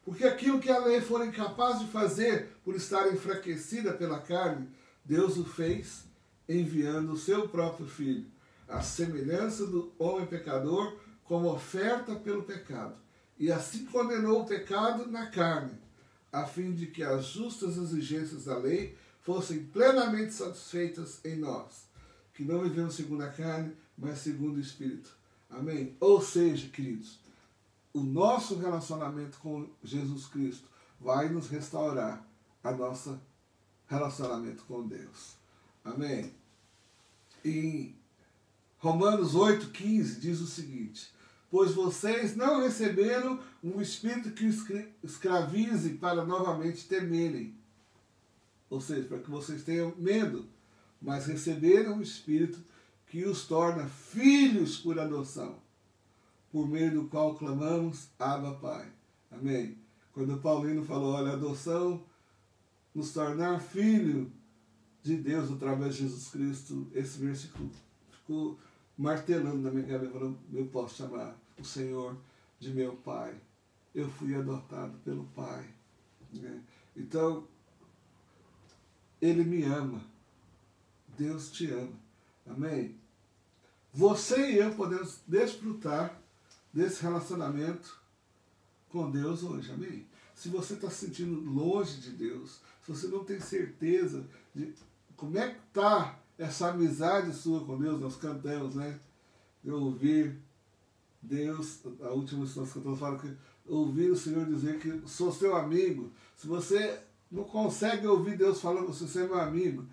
Porque aquilo que a lei for incapaz de fazer por estar enfraquecida pela carne, Deus o fez enviando o seu próprio Filho, à semelhança do homem pecador, como oferta pelo pecado. E assim condenou o pecado na carne, a fim de que as justas exigências da lei fossem plenamente satisfeitas em nós, que não vivemos segundo a carne, mas segundo o Espírito. Amém? Ou seja, queridos, o nosso relacionamento com Jesus Cristo vai nos restaurar a nosso relacionamento com Deus. Amém? Em Romanos 8,15 diz o seguinte: pois vocês não receberam um espírito que os escravize para novamente temerem. Ou seja, para que vocês tenham medo, mas receberam um espírito que os torna filhos por adoção, por meio do qual clamamos, Abba, Pai. Amém? Quando o Paulino falou, olha, adoção, nos tornar filho de Deus através de Jesus Cristo, esse versículo ficou martelando na minha cabeça. Eu posso chamar o Senhor de meu Pai. Eu fui adotado pelo Pai. Né? Então, Ele me ama. Deus te ama. Amém? Você e eu podemos desfrutar desse relacionamento com Deus hoje. Amém? Se você está se sentindo longe de Deus, se você não tem certeza de como é que está essa amizade sua com Deus, nós cantamos, né? Eu ouvir Deus, a última vez que nós cantamos, fala que ouvir o Senhor dizer que sou seu amigo. Se você não consegue ouvir Deus falando que você é meu amigo,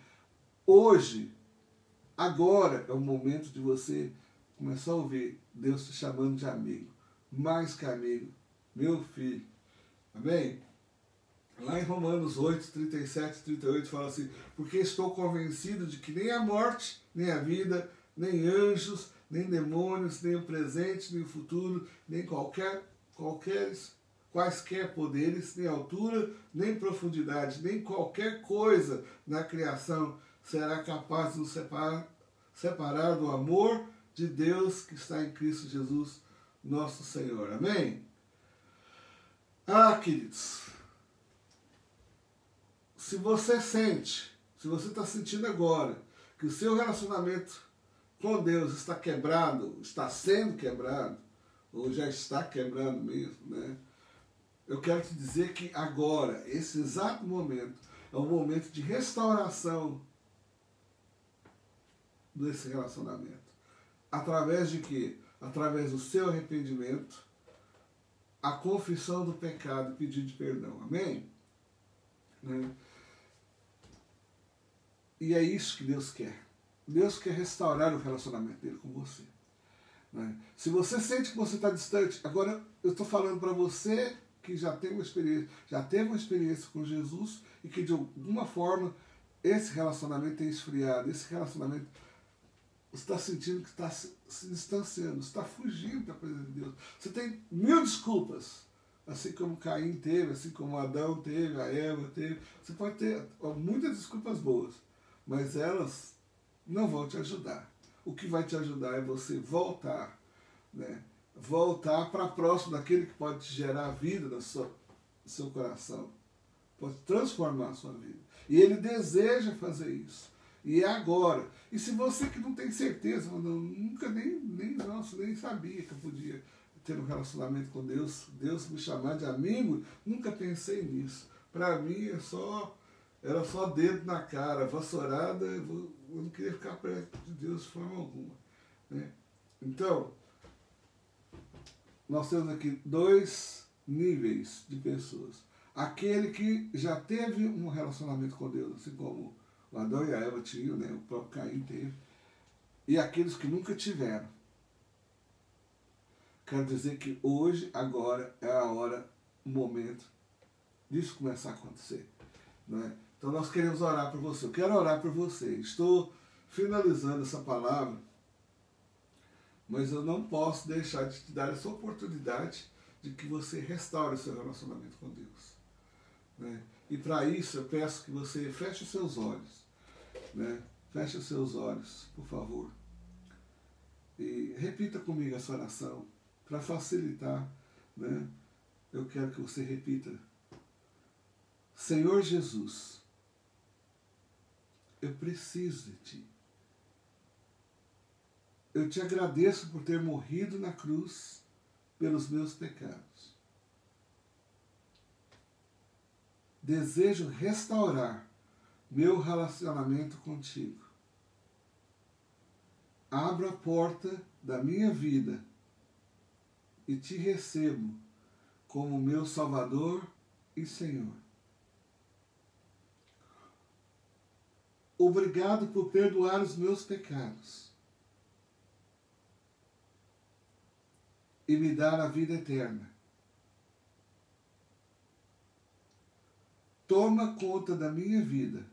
hoje, agora é o momento de você começar a ouvir Deus te chamando de amigo, mais que amigo, meu filho. Amém? Lá em Romanos 8, 37 e 38 fala assim: porque estou convencido de que nem a morte, nem a vida, nem anjos, nem demônios, nem o presente, nem o futuro, nem quaisquer poderes, nem altura, nem profundidade, nem qualquer coisa na criação será capaz de nos separar do amor de Deus que está em Cristo Jesus, nosso Senhor. Amém? Ah, queridos, se você está sentindo agora que o seu relacionamento com Deus está quebrado, está sendo quebrado, ou já está quebrado mesmo, né? Eu quero te dizer que agora, esse exato momento, é um momento de restauração desse relacionamento. Através de quê? Através do seu arrependimento, a confissão do pecado e pedido de perdão. Amém? Né? E é isso que Deus quer. Deus quer restaurar o relacionamento dele com você. Né? Se você sente que você está distante, agora eu estou falando para você que já teve uma experiência com Jesus e que de alguma forma esse relacionamento tem esfriado, esse relacionamento você está sentindo que está se distanciando, está fugindo da presença de Deus. Você tem 1000 desculpas, assim como Caim teve, assim como Adão teve, a Eva teve. Você pode ter muitas desculpas boas, mas elas não vão te ajudar. O que vai te ajudar é você voltar, né? Voltar para próximo daquele que pode te gerar vida no seu coração, pode transformar a sua vida. E Ele deseja fazer isso. E é agora. E se você que não tem certeza, nunca nem sabia que eu podia ter um relacionamento com Deus, Deus me chamar de amigo, nunca pensei nisso. Para mim era só dedo na cara, vassourada, eu não queria ficar perto de Deus de forma alguma. Né? Então, nós temos aqui 2 níveis de pessoas. Aquele que já teve um relacionamento com Deus, assim como o Adão e a Eva tinham, né? O próprio Caim teve. E aqueles que nunca tiveram. Quero dizer que hoje, agora, é a hora, o momento disso começar a acontecer. Né? Então nós queremos orar por você. Eu quero orar por você. Estou finalizando essa palavra, mas eu não posso deixar de te dar essa oportunidade de que você restaure o seu relacionamento com Deus. Né? E para isso eu peço que você feche os seus olhos. Né? Feche os seus olhos, por favor. E repita comigo essa oração. Para facilitar, né? Eu quero que você repita. Senhor Jesus, eu preciso de Ti. Eu te agradeço por ter morrido na cruz pelos meus pecados. Desejo restaurar meu relacionamento contigo. Abro a porta da minha vida e te recebo como meu Salvador e Senhor. Obrigado por perdoar os meus pecados e me dar a vida eterna. Toma conta da minha vida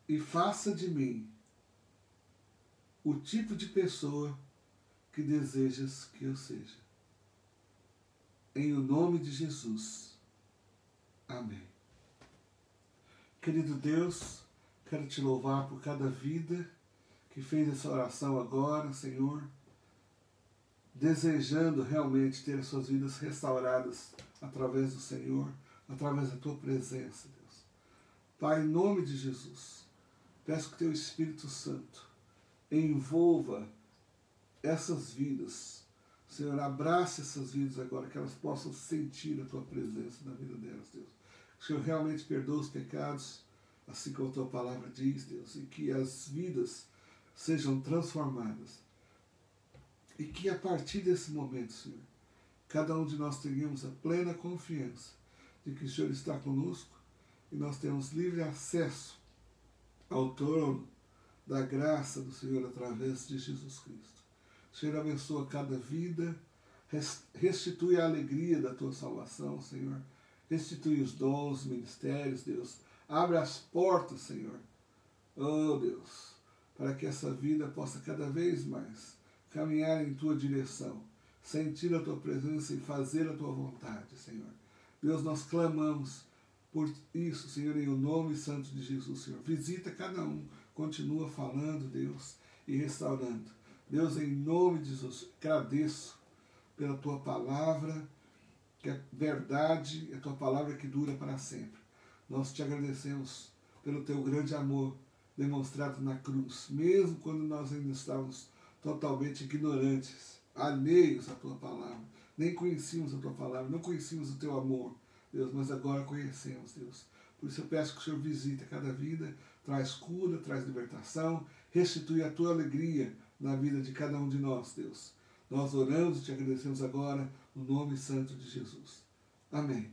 e faça de mim o tipo de pessoa que desejas que eu seja. Em o nome de Jesus. Amém. Querido Deus, quero te louvar por cada vida que fez essa oração agora, Senhor, desejando realmente ter as suas vidas restauradas através do Senhor, através da Tua presença, Deus. Pai, em nome de Jesus, peço que Teu Espírito Santo envolva essas vidas. Senhor, abrace essas vidas agora, que elas possam sentir a Tua presença na vida delas, Deus. Que o Senhor realmente perdoe os pecados, assim como a Tua palavra diz, Deus, e que as vidas sejam transformadas. E que a partir desse momento, Senhor, cada um de nós tenhamos a plena confiança de que o Senhor está conosco e nós temos livre acesso ao trono da graça do Senhor através de Jesus Cristo. Senhor, abençoa cada vida, restitui a alegria da Tua salvação, Senhor. Restitui os dons, os ministérios, Deus. Abre as portas, Senhor. Oh, Deus, para que essa vida possa cada vez mais caminhar em Tua direção, sentir a Tua presença e fazer a Tua vontade, Senhor. Deus, nós clamamos por isso, Senhor, em o nome santo de Jesus, Senhor. Visita cada um, continua falando, Deus, e restaurando. Deus, em nome de Jesus, agradeço pela Tua palavra, que é verdade, é a Tua palavra que dura para sempre. Nós te agradecemos pelo Teu grande amor demonstrado na cruz, mesmo quando nós ainda estávamos totalmente ignorantes, alheios à Tua palavra, nem conhecíamos a Tua palavra, não conhecíamos o Teu amor, Deus, mas agora conhecemos, Deus. Por isso eu peço que o Senhor visite cada vida, traz cura, traz libertação, restitui a Tua alegria na vida de cada um de nós, Deus. Nós oramos e te agradecemos agora no nome santo de Jesus. Amém.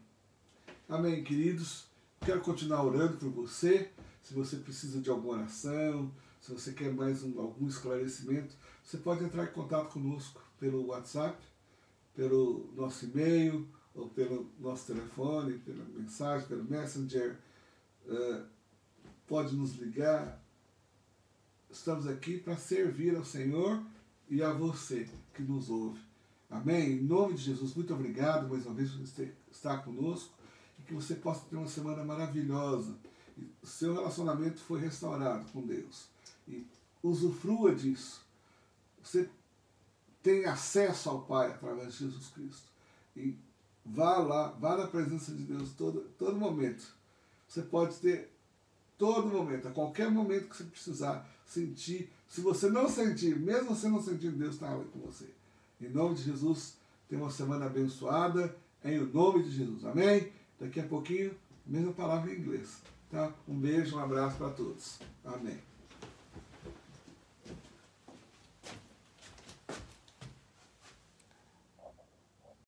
Amém, queridos. Quero continuar orando por você. Se você precisa de alguma oração, se você quer mais algum esclarecimento, você pode entrar em contato conosco pelo WhatsApp, pelo nosso e-mail, ou pelo nosso telefone, pela mensagem, pelo Messenger. Pode nos ligar. Estamos aqui para servir ao Senhor e a você que nos ouve. Amém? Em nome de Jesus, muito obrigado mais uma vez por estar conosco e que você possa ter uma semana maravilhosa. E o seu relacionamento foi restaurado com Deus. E usufrua disso. Você tem acesso ao Pai através de Jesus Cristo. E vá lá, vá na presença de Deus todo momento. Você pode ter todo momento, a qualquer momento que você precisar sentir. Se você não sentir, mesmo você não sentindo, Deus está ali com você. Em nome de Jesus, tenha uma semana abençoada, em nome de Jesus. Amém? Daqui a pouquinho, mesma palavra em inglês. Tá? Um beijo, um abraço para todos. Amém.